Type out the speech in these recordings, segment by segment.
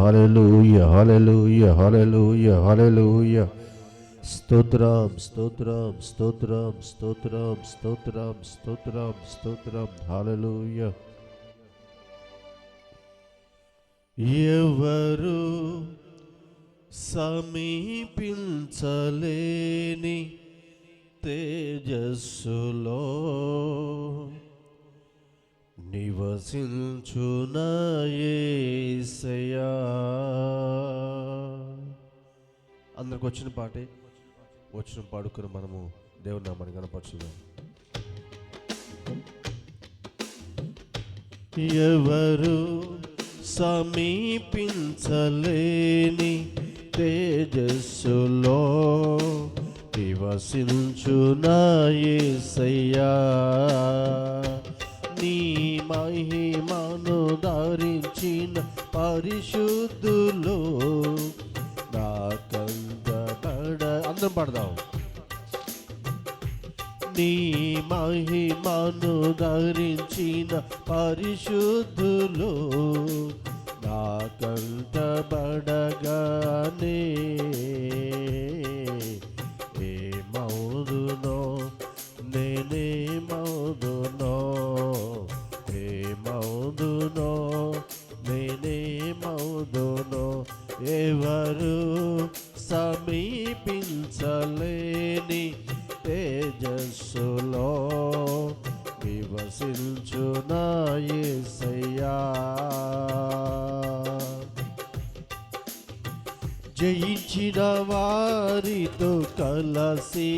హల్లెలూయా hallelujah hallelujah హల్లెలూయా. స్తోత్రం స్తోత్రం స్తోత్రం స్తోత్రం స్తోత్రం స్తోత్రం స్తోత్రం హల్లెలూయా. ఎవరు సమీపించలేని తేజస్సులో నివసించున యేసయ్యా. అందరికి వచ్చిన పాటే వచ్చిన పాడుకుని మనము దేవుని నామాన్ని కనపరచుదాం. ఎవరు సమీపించలేని తేజస్సులో నివసించున యేసయ్యా. నీ మహిమను ధరించిన పరిశుద్ధులు నా కందబడ. అందరం పాడదాం. నీ మహిమను ధరించిన పరిశుద్ధులు నా కంటబడగానే ఏమౌదునో నేనేమౌదునో ఏమౌదునో నేనేమౌదునో. ఎవరు సమీపించలేని తేజస్సులో నివసించున యేసయ్యా. జయించిన వారితో కలసి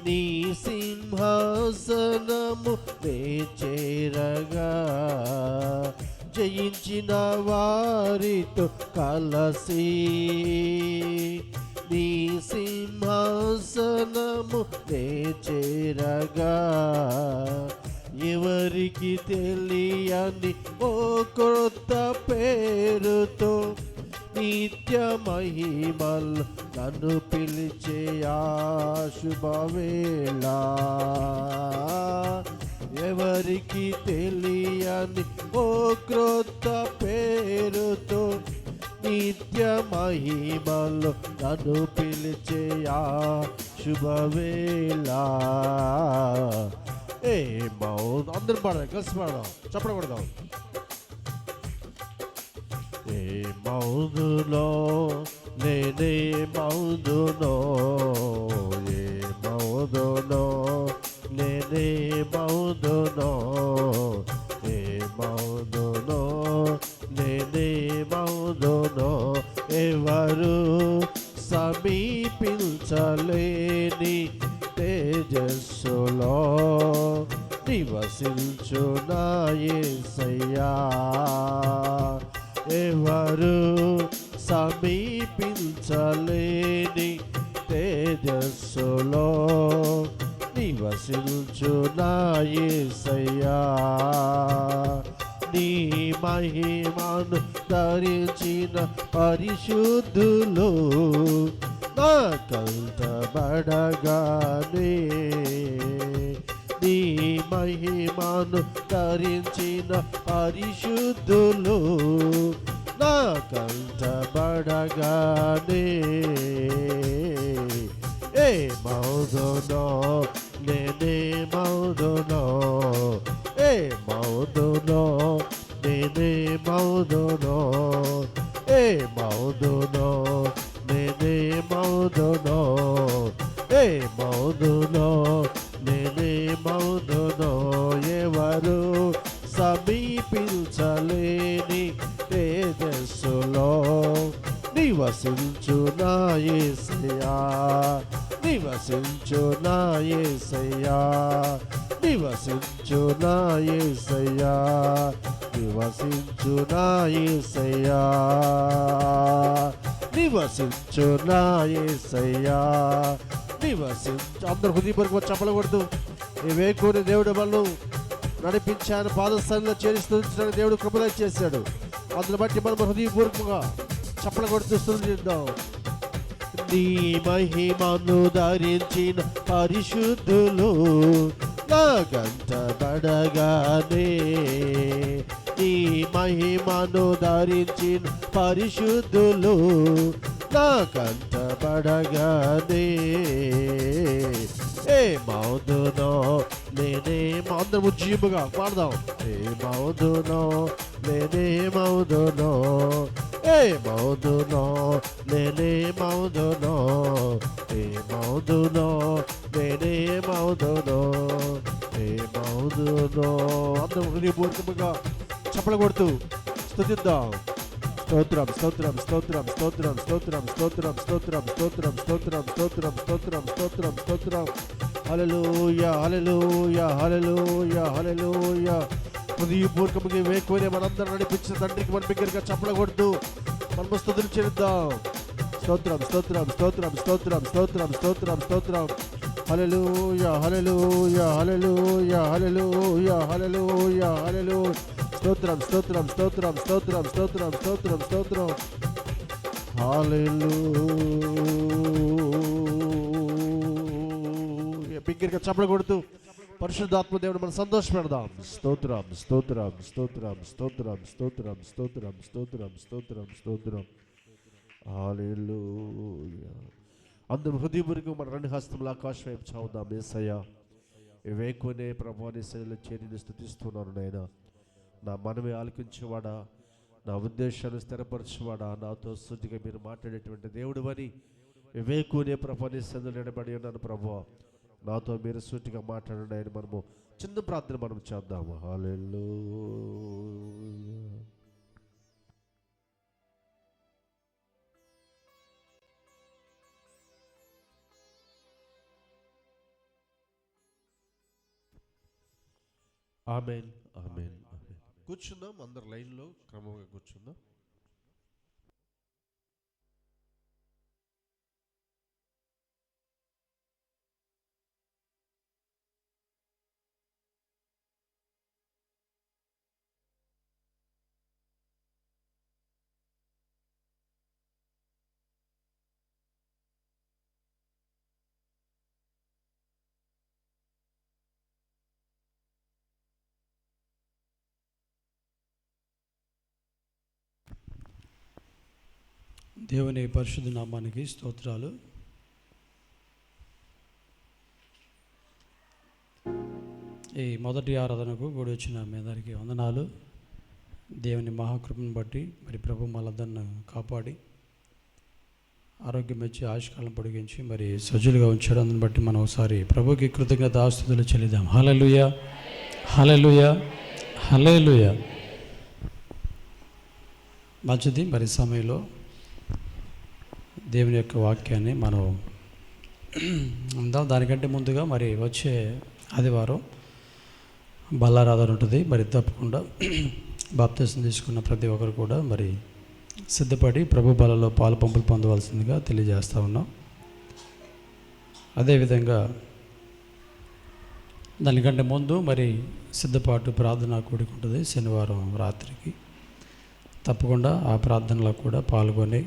నీ సింహాసనము నే చేరగా. జయించిన వారితో కలసి నీ సింహాసనము నే చేరగా. ఎవరికి తెలియని ఓ క్రొత్త పేరుతో నిత్య మహిమల్ నన్ను పిలిచే ఆ శుభవేళ. ఎవరికి తెలియని ఓ క్రొత్త పేరుతో నిత్య మహిమలు నన్ను పిలిచే ఆ శుభవేళ. అందరం పాడాలి, కలిసి పాడదాం, చప్పడకూడదాం. ఏ మౌదులో నేనే మౌదునో ఏ మౌదునో నేనే మౌదునో ఏ మౌదునో నేనే మౌదునో. ఎవరు సమీపించలేని తేజస్సులో నివసించున యేసయ్యా. ఎవరు సమీపించలేని తేజస్సులో నివసించున యేసయ్యా. నీ మహిమను ధరించిన పరిశుద్ధులు నా కంటబడగానే. నీ మహిమను ధరించిన పరిశుద్ధులు నా కంటబడగానే. ఏ మౌదునో నేనే మౌదునో ఏ మౌదునో నేనే మౌదునో ఏ మౌదునో నేనే మౌదునో ఏ మౌదునో నేనే మౌదునో. ఎవరు సమీపించలేని తేజస్సులో నివసించున యేసయ్యా. నివసించున యేసయ్యా. నివసించున యేసయ్యా. నివసించున యేసయ్యా. నివసించున యేసయ్యా. అందరు హృదయపూర్వక చప్పలకూడదు. ఇవే కోరి దేవుడు వాళ్ళు నడిపించాను, పాదస్థానంలో చేరిస్తుంచడానికి దేవుడు కృపద చేశాడు. అందుని బట్టి మనం హృదయపూర్వకంగా చప్పలకూడదు, స్తుతిద్దాం. నీ మహిమను ధరించిన పరిశుద్ధులు నా కంటబడగానే. నీ మహిమను ధరించిన పరిశుద్ధులు నా కంటబడగానే ఏ మౌదునో నేనే అందరం ఉజ్జీముగా పాడదాం. ఏ మౌదునో నేనే మౌదునో ఏ మౌదునో నేనే మౌదునో ఏ మౌదునో నేనే మౌదునో ఏ మౌదునో అందరం హృదయపూర్వకంగా చప్పట్లు కొడుతూ స్తుతిద్దాం. స్తోత్రం స్తోత్రం స్తోత్రం స్తోత్రం స్తోత్రం స్తోత్రం స్తోత్రం స్తోత్రం స్తోత్రం స్తోత్రం స్తోత్రం స్తోత్రం స్తోత్రం హల్లెలూయా హల్లెలూయా హల్లెలూయా హల్లెలూయా. హృదయపూర్వకంగా వేకువనే మనందరం నడిపించిన తండ్రికి మన బిగ్గరగా చప్పట్లు కొడుతూ మనము స్తుతులు చెల్లిద్దాం. స్తోత్రం స్తోత్రం స్తోత్రం స్తోత్రం స్తోత్రం స్తోత్రం స్తోత్రం హల్లెలూయా హల్లెలూయా హల్లెలూయా హల్లెలూయా హల్లెలూయా హల్లెలూయా. స్తోత్రం స్తోత్రం స్తోత్రం స్తోత్రం స్తోత్రం స్తోత్రం స్తోత్రం హల్లెలూయా. బిగ్గరగా చప్పట్లు కొడుతూ పరిశుద్ధాత్మ దేవుడు మనం సంతోష పెడదాం. స్తోత్రం స్తోత్రం స్తోత్రం స్తోత్రం స్తోత్రం స్తోత్రం స్తోత్రం స్తోత్రం స్తోత్రం హల్లెలూయా. అందరూ హృదయపూర్వకంగా మన రెండు హస్తములు ఆకాశం వైపు చావుదాం. యేసయ్యా వేకునే ప్రభువాని శైలిలో చేరి స్తుతిస్తున్నాను నాయనా. నా మనవి ఆలకించేవాడా, నా ఉద్దేశాలు స్థిరపరచేవాడా, నాతో సూటిగా మీరు మాట్లాడేటువంటి దేవుడు అని వేకునే ప్రభువాని శైలిలో నిలబడి ఉన్నాను. ప్రభువా నాతో మీరు సూటిగా మాట్లాడండి అని మనము చిన్న ప్రార్థన మనం చేద్దాము. హల్లెలూయా. ఆమేన్ ఆమేన్ ఆమేన్. కూర్చుందాం, అందరు లైన్లో క్రమంగా కూర్చుందాం. దేవుని పరిశుద్ధ నామానికి స్తోత్రాలు. ఈ మొదటి ఆరాధనకు కూడి వచ్చిన మీ అందరికీ వందనాలు. దేవుని మహాకృపను బట్టి మరి ప్రభు మనందరిని కాపాడి ఆరోగ్యం ఇచ్చి ఆయుష్కాలం పొడిగించి మరి సజ్జులుగా ఉంచడం బట్టి మనం ఒకసారి ప్రభుకి కృతజ్ఞత ఆస్తుతులు చెల్లిద్దాం. హల్లెలూయా హల్లెలూయా హల్లెలూయా. మంచిది. మరి సమయంలో దేవుని యొక్క వాక్యాన్ని మనం అందాం. దానికంటే ముందుగా మరి వచ్చే ఆదివారం బల్లారాధన ఉంటుంది. మరి తప్పకుండా బాప్తిసం తీసుకున్న ప్రతి ఒక్కరు కూడా మరి సిద్ధపడి ప్రభు బలలో పాలు పంపులు పొందవలసిందిగా తెలియజేస్తూ ఉన్నాం. అదేవిధంగా దానికంటే ముందు మరి సిద్ధపాటు ప్రార్థన కూడిక ఉంటుంది శనివారం రాత్రికి. తప్పకుండా ఆ ప్రార్థనలో కూడా పాల్గొని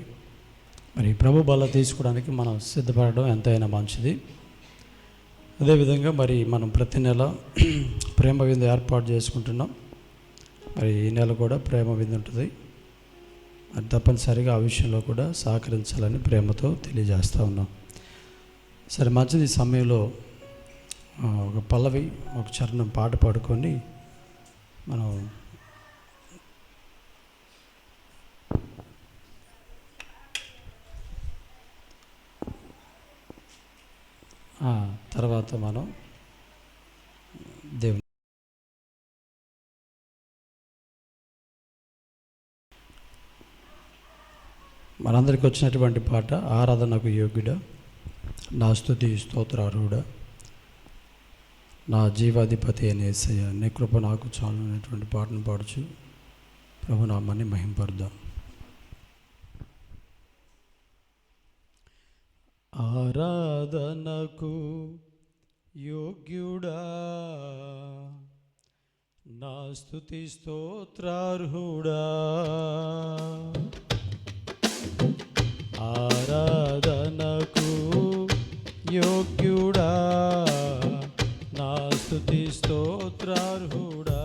మరి ప్రభు బల తీసుకోవడానికి మనం సిద్ధపడడం ఎంతైనా మంచిది. అదేవిధంగా మరి మనం ప్రతి నెల ప్రేమ విందు ఏర్పాటు చేసుకుంటున్నాం. మరి ఈ నెల కూడా ప్రేమ విందు ఉంటుంది. మరి తప్పనిసరిగా ఆ విషయంలో కూడా సహకరించాలని ప్రేమతో తెలియజేస్తూ ఉన్నాం. సరే, మంచిది. ఈ సమయంలో ఒక పల్లవి, ఒక చరణం పాట పాడుకొని మనం తర్వాత మనం దేవుని మనందరికి వచ్చినటువంటి పాట ఆరాధనకు యోగ్యుడా, నా స్తుతి స్తోత్రార్హుడా, నా జీవాధిపతి అనే యేసయ్య, నీ కృప నాకు చాలు అనేటువంటి పాటను పాడుచు ప్రభునామాన్ని మహింపరుద్దాం. ఆరాధనకు యోగ్యుడా, నా స్తుతి స్తోత్రార్హుడా, ఆరాధనకు యోగ్యుడా, నా స్తుతి స్తోత్రార్హుడా,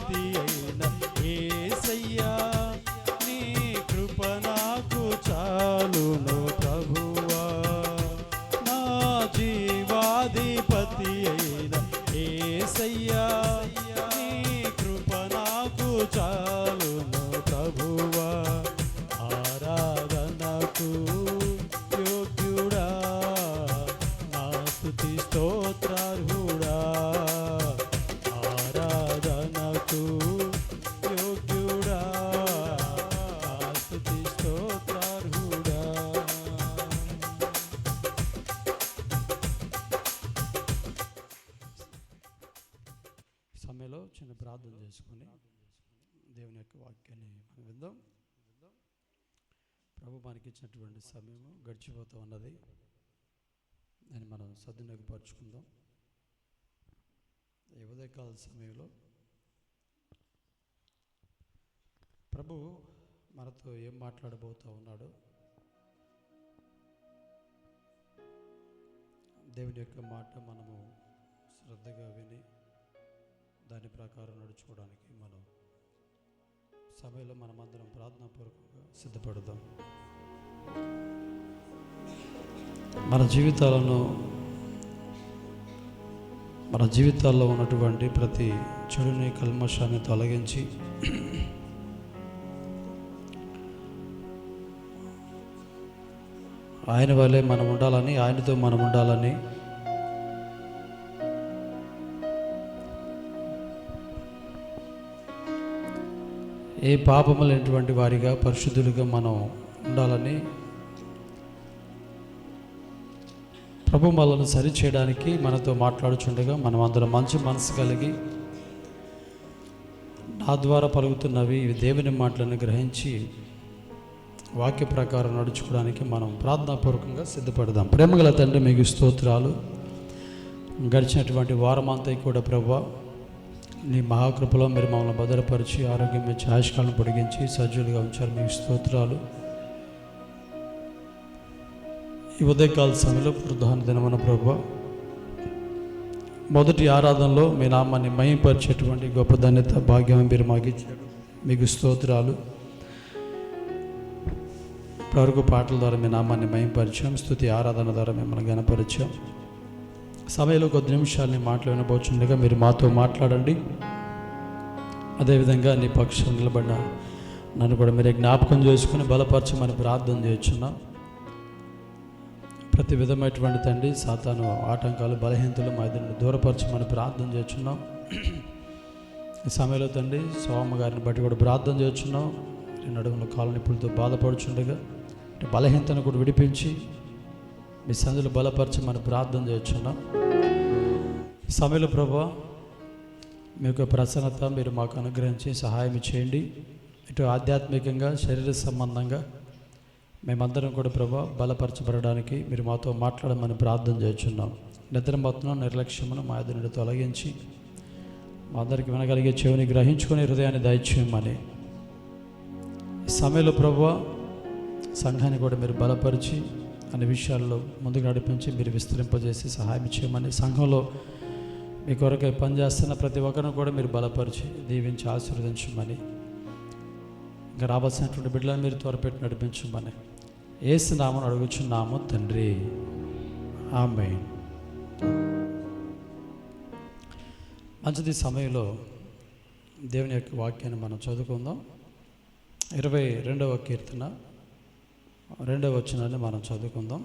న్యాయాధిపతి అయిన యేసయ్యా, నీ కృప నాకు చాలును ప్రభువా. నా జీవాధిపతి అయిన యేసయ్యా, నీ కృప నాకు చాలును ప్రభువా. ఆరాధనకు యోగ్యుడా, నా స్తుతి స్తోత్రార్హుడా. ఆరాధనకు యోగ్యుడా, నా స్తుతి స్తోత్రార్హుడా. సమయంలో చిన్న ప్రార్థన చేసుకొని దేవుని యొక్క వాక్యాన్ని మనం విందాం. ప్రభు మనకి ఇచ్చినటువంటి సమయము గడిచిపోతూ ఉన్నది, దాన్ని మనం సద్వినియోగపరుచుకుందాం. ఈ ఉదయకాల సమయంలో ప్రభు మనతో ఏం మాట్లాడబోతూ ఉన్నాడో దేవుని యొక్క మాట మనము శ్రద్ధగా విని దాని ప్రకారం నడుచుకోవడానికి మనం సమయంలో మనమందరం ప్రార్థనాపూర్వకంగా సిద్ధపడదాం. మన జీవితాల్లో ఉన్నటువంటి ప్రతి చెడుని కల్మషాన్ని తొలగించి ఆయన వల్లే మనం ఉండాలని, ఆయనతో మనం ఉండాలని, ఏ పాపము లేనటువంటి వారిగా పరిశుద్ధులుగా మనం ఉండాలని ప్రభు మనల్ని సరిచేయడానికి మనతో మాట్లాడుచుండగా మనం అందరం మంచి మనసు కలిగి నా ద్వారా పలుకుతున్నవి ఇవి దేవుని మాటలను గ్రహించి వాక్య ప్రకారం నడుచుకోవడానికి మనం ప్రార్థనాపూర్వకంగా సిద్ధపడదాం. ప్రేమగల తండ్రి, మీకు స్తోత్రాలు. గడిచినటువంటి వారమంతా కూడా ప్రభువా, నీ మహాకృపలో మీరు మమ్మల్ని భద్రపరిచి ఆరోగ్యం ఇచ్చి ఆయుష్కాలను పొడిగించి సజ్జులుగా ఉంచారు. మీకు స్తోత్రాలు. ఈ ఉదయకాల సమయంలో ప్రధాన దినమున ప్రభువా, మొదటి ఆరాధనలో మీ నామాన్ని మహిమపరిచేటువంటి గొప్ప ధన్యత భాగ్యం మీరు మాకు ఇచ్చారు. మీకు స్తోత్రాలు. ఇప్పటివరకు పాటల ద్వారా మీ నామాన్ని మహిమపరిచాం, స్తుతి ఆరాధన ద్వారా మిమ్మల్ని గణపరిచాం. సమయంలో కొద్ది నిమిషాలని మాటలు వినబోచుండగా మీరు మాతో మాట్లాడండి. అదేవిధంగా నీ పక్షం నిలబడిన నన్ను కూడా మీరే జ్ఞాపకం చేసుకుని బలపరచమని ప్రార్థన చేస్తున్నాం. ప్రతి విధమైనటువంటి తండ్రి సాతాను ఆటంకాలు బలహీనతలు మా ఇద్దరిని దూరపరచమని ప్రార్థన చేస్తున్నాం. ఈ సమయంలో తండ్రి సోమ గారిని బట్టి కూడా ప్రార్థన చేస్తున్నాం. నడుముల కాలు నిప్పులతో బాధపడుచుండగా బలహీనతను కూడా విడిపించి మీ సందులు బలపరచమని ప్రార్థన చేస్తున్నాం. ఈ సమయంలో ప్రభువా, మీ యొక్క ప్రసన్నత మీరు మాకు అనుగ్రహించి సహాయం చేయండి. ఇటు ఆధ్యాత్మికంగా శరీర సంబంధంగా మేమందరం కూడా ప్రభువా బలపరచబడడానికి మీరు మాతో మాట్లాడమని ప్రార్థన చేస్తున్నాం. నిద్రమత్తును నిర్లక్ష్యమును మా ఎదురు తొలగించి మా అందరికి వినగలిగే చెవిని గ్రహించుకొని హృదయాన్ని దయచేయమని ఈ సమయంలో ప్రభువా సంఘాన్ని కూడా మీరు బలపరిచి అనే విషయాల్లో ముందుకు నడిపించి మీరు విస్తరింపజేసి సహాయం చేయమని, సంఘంలో మీ కొరకై పనిచేస్తున్న ప్రతి ఒక్కరిని కూడా మీరు బలపరిచి దీవించి ఆశీర్వదించమని, ఇంకా రావాల్సినటువంటి బిడ్డలను మీరు త్వరపెట్టి నడిపించమని యేసు నామమున అడుగుచున్నాము తండ్రి, ఆమేన్. మంచిది. సమయంలో దేవుని యొక్క వాక్యాన్ని మనం చదువుకుందాం. 22వ కీర్తన 2వ వచనాన్ని మనం చదువుకుందాం.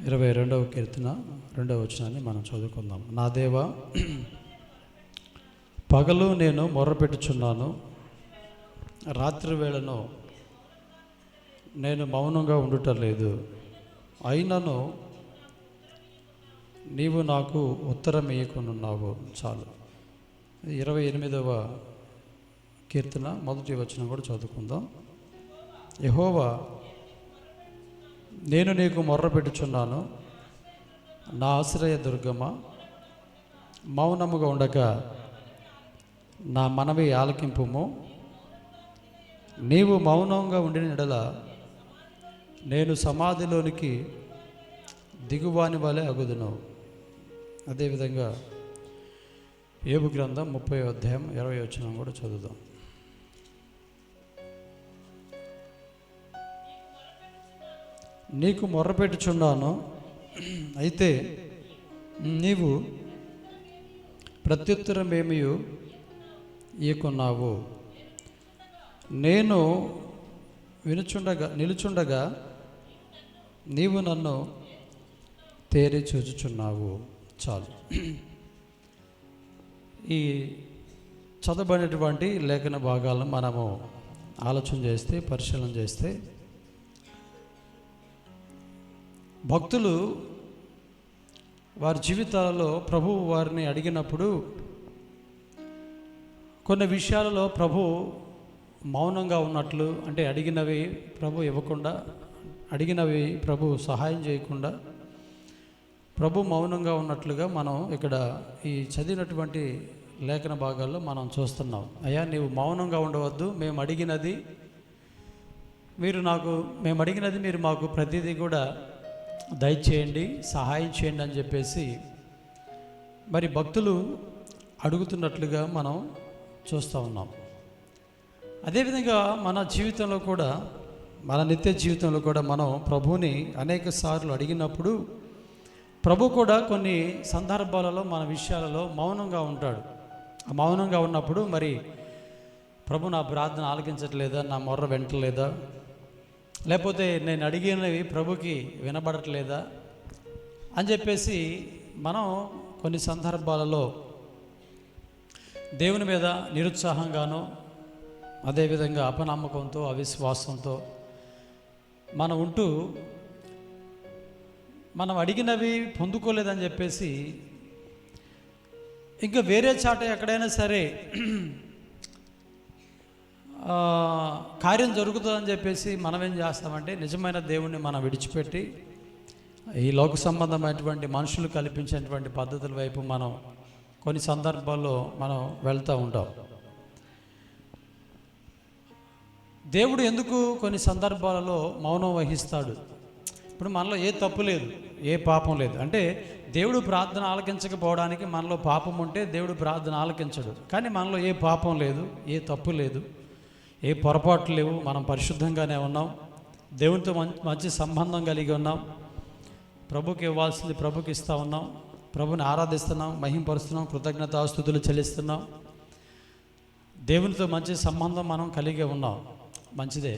22వ కీర్తన 2వ వచనాన్ని మనం చదువుకుందాం. నా దేవా, పగలు నేను మొర్రపెట్టుచున్నాను, రాత్రి వేళను నేను మౌనంగా ఉండుటలేదు. అయినను నీవు నాకు ఉత్తరం ఇయ్యకున్నావు. చాలు. 28వ కీర్తన 1వ వచనం కూడా చదువుకుందాం. యెహోవా, నేను నీకు మొర్రపెట్టుచున్నాను, నా ఆశ్రయ దుర్గమా, మౌనముగా ఉండక నా మనవి ఆలకింపుము. నీవు మౌనంగా ఉండిన ఎడల నేను సమాధిలోనికి దిగువాని వలె అగుదును. అదేవిధంగా యోబు గ్రంథం 30వ అధ్యాయం 20వ వచనం కూడా చదువుదాం. నీకు మొర్రపెట్టుచున్నాను, అయితే నీవు ప్రత్యుత్తరమేమీ ఇయ్యకున్నావు. నేను నిలుచుండగా నీవు నన్ను తేరి చూచుచున్నావు. చాలు. ఈ చదవబడినటువంటి లేఖన భాగాలను మనము ఆలోచన చేస్తే, పరిశీలన చేస్తే, భక్తులు వారి జీవితాలలో ప్రభువు వారిని అడిగినప్పుడు కొన్ని విషయాలలో ప్రభు మౌనంగా ఉన్నట్లు, అంటే అడిగినవి ప్రభు ఇవ్వకుండా, అడిగినవి ప్రభు సహాయం చేయకుండా ప్రభు మౌనంగా ఉన్నట్లుగా మనం ఇక్కడ ఈ చదివినటువంటి లేఖన భాగాల్లో మనం చూస్తున్నాం. అయ్యా, నీవు మౌనంగా ఉండవద్దు, మేము అడిగినది మీరు మాకు ప్రతిదీ కూడా దయచేయండి, సహాయం చేయండి అని చెప్పేసి మరి భక్తులు అడుగుతున్నట్లుగా మనం చూస్తూ ఉన్నాం. అదేవిధంగా మన జీవితంలో కూడా, మన నిత్య జీవితంలో కూడా మనం ప్రభువుని అనేక సార్లు అడిగినప్పుడు ప్రభు కూడా కొన్ని సందర్భాలలో మన విషయాలలో మౌనంగా ఉంటాడు. ఆ మౌనంగా ఉన్నప్పుడు మరి ప్రభు నా ప్రార్థన ఆలకించట్లేదా, నా మొర్ర వింటలేదా, లేకపోతే నేను అడిగినవి ప్రభుకి వినబడట్లేదా అని చెప్పేసి మనం కొన్ని సందర్భాలలో దేవుని మీద నిరుత్సాహంగానో, అదేవిధంగా అపనమ్మకంతో, అవిశ్వాసంతో మనం ఉంటూ మనం అడిగినవి పొందుకోలేదని చెప్పేసి ఇంకా వేరే చాట ఎక్కడైనా సరే కార్యం జరుగుతుందని చెప్పేసి మనం ఏం చేస్తామంటే, నిజమైన దేవుణ్ణి మనం విడిచిపెట్టి ఈ లోక సంబంధమైనటువంటి మనుషులు కల్పించేటువంటి పద్ధతుల వైపు మనం కొన్ని సందర్భాల్లో మనం వెళ్తూ ఉంటాం. దేవుడు ఎందుకు కొన్ని సందర్భాలలో మౌనం వహిస్తాడు? ఇప్పుడు మనలో ఏ తప్పు లేదు, ఏ పాపం లేదు. అంటే దేవుడు ప్రార్థన ఆలకించకపోవడానికి మనలో పాపం ఉంటే దేవుడు ప్రార్థన ఆలకించడు. కానీ మనలో ఏ పాపం లేదు, ఏ తప్పు లేదు, ఏ పొరపాట్లు లేవు. మనం పరిశుద్ధంగానే ఉన్నాం, దేవునితో మంచి సంబంధం కలిగి ఉన్నాం, ప్రభుకి ఇవ్వాల్సింది ప్రభుకి ఇస్తూ ఉన్నాం, ప్రభుని ఆరాధిస్తున్నాం, మహింపరుస్తున్నాం, కృతజ్ఞతాస్తుతులు చెల్లిస్తున్నాం, దేవునితో మంచి సంబంధం మనం కలిగి ఉన్నాం. మంచిదే,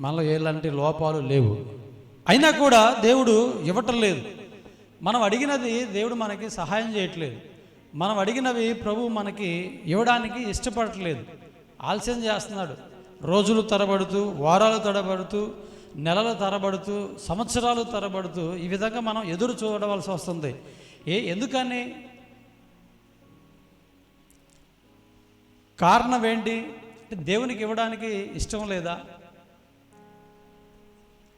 మనలో ఎలాంటి లోపాలు లేవు. అయినా కూడా దేవుడు ఇవ్వటం లేదు. మనం అడిగినది దేవుడు మనకి సహాయం చేయట్లేదు. మనం అడిగినవి ప్రభు మనకి ఇవ్వడానికి ఇష్టపడట్లేదు, ఆలస్యం చేస్తున్నాడు. రోజులు తరబడుతూ, వారాలు తరబడుతూ, నెలలు తరబడుతూ, సంవత్సరాలు తరబడుతూ ఈ విధంగా మనం ఎదురు చూడవలసి వస్తుంది. ఎందుకని? కారణం ఏంటి? దేవునికి ఇవ్వడానికి ఇష్టం లేదా?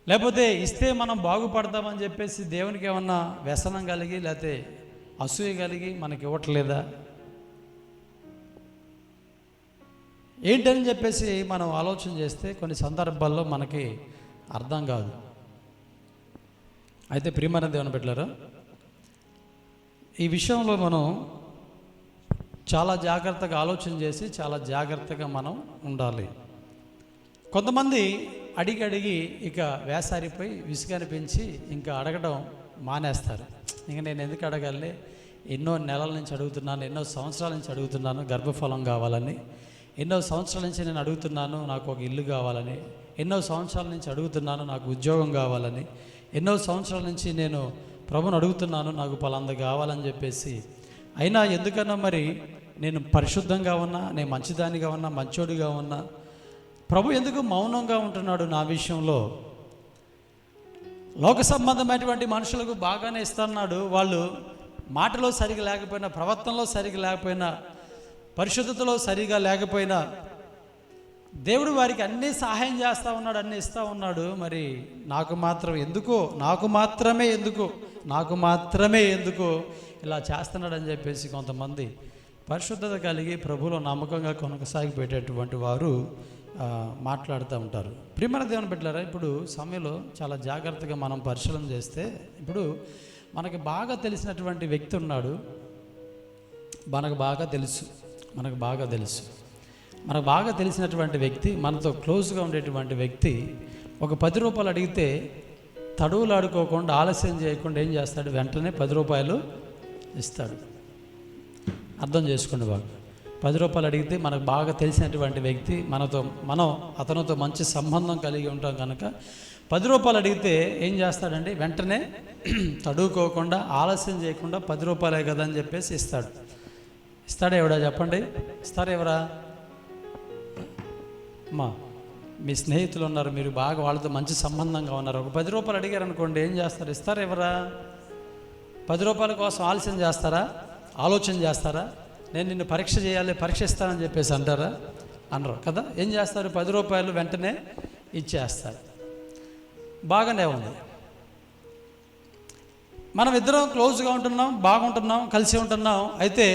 లేకపోతే ఇస్తే మనం బాగుపడతామని చెప్పేసి దేవునికి ఏమన్నా వ్యసనం కలిగి, లేకపోతే అసూయ కలిగి మనకి ఇవ్వట్లేదా? ఏంటని చెప్పేసి మనం ఆలోచన చేస్తే కొన్ని సందర్భాల్లో మనకి అర్థం కాదు. అయితే ప్రియమైన దేవుని బిడ్డలారా, ఈ విషయంలో మనం చాలా జాగ్రత్తగా ఆలోచన చేసి చాలా జాగ్రత్తగా మనం ఉండాలి. కొంతమంది అడిగి ఇక వేసారిపోయి విసుగనిపించి ఇంకా అడగడం మానేస్తారు. ఇంక నేను ఎందుకు అడగాలి, ఎన్నో నెలల నుంచి అడుగుతున్నాను, ఎన్నో సంవత్సరాల నుంచి అడుగుతున్నాను గర్భఫలం కావాలని, ఎన్నో సంవత్సరాల నుంచి నేను అడుగుతున్నాను నాకు ఒక ఇల్లు కావాలని, ఎన్నో సంవత్సరాల నుంచి అడుగుతున్నాను నాకు ఉద్యోగం కావాలని, ఎన్నో సంవత్సరాల నుంచి నేను ప్రభుని అడుగుతున్నాను నాకు పలాంద కావాలని చెప్పేసి. అయినా ఎందుకన్నా మరి నేను పరిశుద్ధంగా ఉన్నా, నేను మంచిదానిగా ఉన్నా, మంచోడిగా ఉన్నా, ప్రభు ఎందుకు మౌనంగా ఉంటున్నాడు నా విషయంలో? లోక సంబంధమైనటువంటి మనుషులకు బాగానే ఇస్తున్నాడు. వాళ్ళు మాటలో సరిగా లేకపోయినా, ప్రవర్తనలో సరిగా లేకపోయినా, పరిశుద్ధతలో సరిగా లేకపోయినా దేవుడు వారికి అన్నీ సహాయం చేస్తూ ఉన్నాడు, అన్నీ ఇస్తూ ఉన్నాడు. మరి నాకు మాత్రమే ఎందుకు ఇలా చేస్తున్నాడని చెప్పేసి కొంతమంది పరిశుద్ధత కలిగి ప్రభువులో నమ్మకంగా కొనసాగిపోయేటటువంటి వారు మాట్లాడుతూ ఉంటారు. ప్రియమైన దేవుని బిడ్డలారా, ఇప్పుడు సమయంలో చాలా జాగ్రత్తగా మనం పరిశీలన చేస్తే, ఇప్పుడు మనకి బాగా తెలిసినటువంటి వ్యక్తి ఉన్నాడు. మనకు బాగా తెలుసు. మనకు బాగా తెలిసినటువంటి వ్యక్తి, మనతో క్లోజ్గా ఉండేటువంటి వ్యక్తి ఒక 10 రూపాయలు అడిగితే తడువులు ఆడుకోకుండా, ఆలస్యం చేయకుండా ఏం చేస్తాడు? వెంటనే 10 రూపాయలు ఇస్తాడు. అర్థం చేసుకోండి బాగా. 10 రూపాయలు అడిగితే మనకు బాగా తెలిసినటువంటి వ్యక్తి, మనం అతనితో మంచి సంబంధం కలిగి ఉంటాం కనుక 10 రూపాయలు అడిగితే ఏం చేస్తాడండి? వెంటనే తడువుకోకుండా, ఆలస్యం చేయకుండా 10 రూపాయలే కదా అని చెప్పేసి ఇస్తాడు. ఇస్తాడా ఎవడా చెప్పండి? ఇస్తారా ఎవరా? అమ్మా, మీ స్నేహితులు ఉన్నారు, మీరు బాగా వాళ్ళతో మంచి సంబంధంగా ఉన్నారు, ఒక 10 రూపాయలు అడిగారు అనుకోండి, ఏం చేస్తారు? ఇస్తారా ఎవరా? 10 రూపాయల కోసం ఆలస్యం చేస్తారా? ఆలోచన చేస్తారా? నేను నిన్ను పరీక్ష చేయాలి, పరీక్ష ఇస్తానని చెప్పేసి అంటారా? అనరు కదా. ఏం చేస్తారు? 10 రూపాయలు వెంటనే ఇచ్చేస్తారు. బాగానే ఉంది. మనం ఇద్దరం క్లోజ్గా ఉంటున్నాం, బాగుంటున్నాం, కలిసి ఉంటున్నాం. అయితే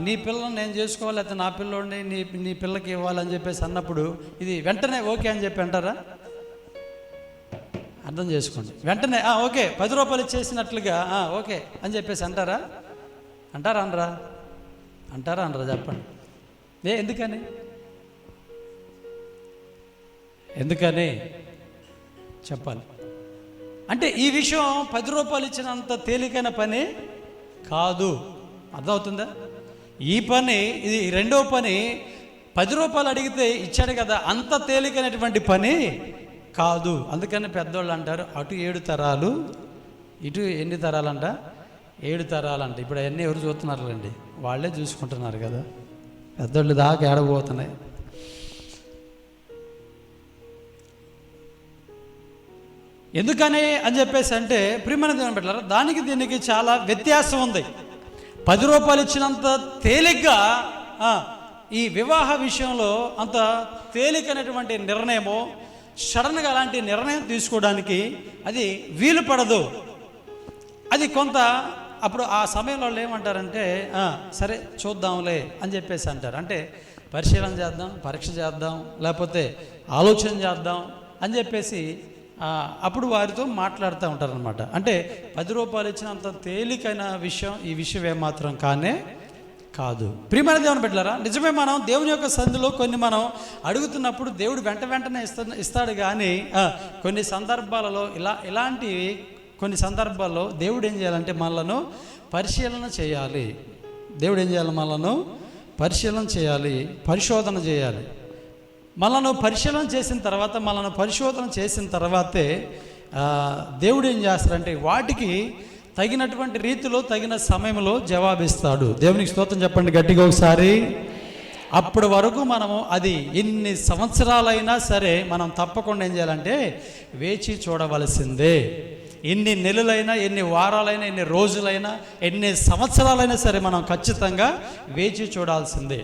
నీ పిల్లని నేను చేసుకోవాలి, అయితే నా పిల్లోడిని నీ పిల్లకి ఇవ్వాలని చెప్పేసి అన్నప్పుడు ఇది వెంటనే ఓకే అని చెప్పి అంటారా? అర్థం చేసుకోండి. వెంటనే ఓకే 10 రూపాయలు ఇచ్చేసినట్లుగా ఓకే అని చెప్పేసి అంటారా? అంటారా అనరా? అంటారా అనరా? చెప్పండి. ఎందుకని చెప్పాలి అంటే ఈ విషయం 10 రూపాయలు ఇచ్చినంత తేలికైన పని కాదు. అర్థమవుతుందా? ఈ పని, ఇది రెండో పని, 10 రూపాయలు అడిగితే ఇచ్చాడు కదా, అంత తేలికైనటువంటి పని కాదు. అందుకని పెద్దోళ్ళు అంటారు, అటు 7 తరాలు, ఇటు ఎన్ని తరాలంట? 7 తరాలంట. ఇప్పుడు అవన్నీ ఎవరు చూస్తున్నారులేండి, వాళ్ళే చూసుకుంటున్నారు కదా. పెద్దోళ్ళు దాకా ఏడబోతున్నాయి. ఎందుకని అని చెప్పేసి అంటే, ప్రియమైన దేవుని బిడ్డలారా, దానికి దీనికి చాలా వ్యత్యాసం ఉంది. 10 రూపాయలు ఇచ్చినంత తేలిగ్గా ఈ వివాహ విషయంలో అంత తేలికైనటువంటి నిర్ణయము, సడన్గా అలాంటి నిర్ణయం తీసుకోవడానికి అది వీలు పడదు. అది కొంత అప్పుడు ఆ సమయంలో వాళ్ళు ఏమంటారంటే, సరే చూద్దాంలే అని చెప్పేసి అంటారు. అంటే పరిశీలన చేద్దాం, పరీక్ష చేద్దాం, లేకపోతే ఆలోచన చేద్దాం అని చెప్పేసి అప్పుడు వారితో మాట్లాడుతూ ఉంటారనమాట. అంటే 10 రూపాయలు ఇచ్చినంత తేలికైన విషయం ఈ విషయం ఏమాత్రం కానే కాదు. ప్రియమైన దేవుని బిడ్డలారా, నిజమే, మనం దేవుని యొక్క సంధిలో కొన్ని మనం అడుగుతున్నప్పుడు దేవుడు వెంటనే ఇస్తాడు. కానీ కొన్ని సందర్భాలలో ఇలాంటి కొన్ని సందర్భాల్లో దేవుడు ఏం చేయాలంటే మనలను పరిశీలన చేయాలి. దేవుడు ఏం చేయాలి? మనలను పరిశీలన చేయాలి, పరిశోధన చేయాలి. మనను పరిశీలన చేసిన తర్వాతే దేవుడు ఏం చేస్తాడంటే వాటికి తగినటువంటి రీతిలో, తగిన సమయంలో జవాబిస్తాడు. దేవునికి స్తోత్రం చెప్పండి గట్టిగా ఒకసారి. అప్పటి వరకు మనము అది ఎన్ని సంవత్సరాలైనా సరే మనం తప్పకుండా ఏం చేయాలంటే వేచి చూడవలసిందే. ఎన్ని నెలలైనా, ఎన్ని వారాలైనా, ఎన్ని రోజులైనా, ఎన్ని సంవత్సరాలైనా సరే మనం ఖచ్చితంగా వేచి చూడాల్సిందే.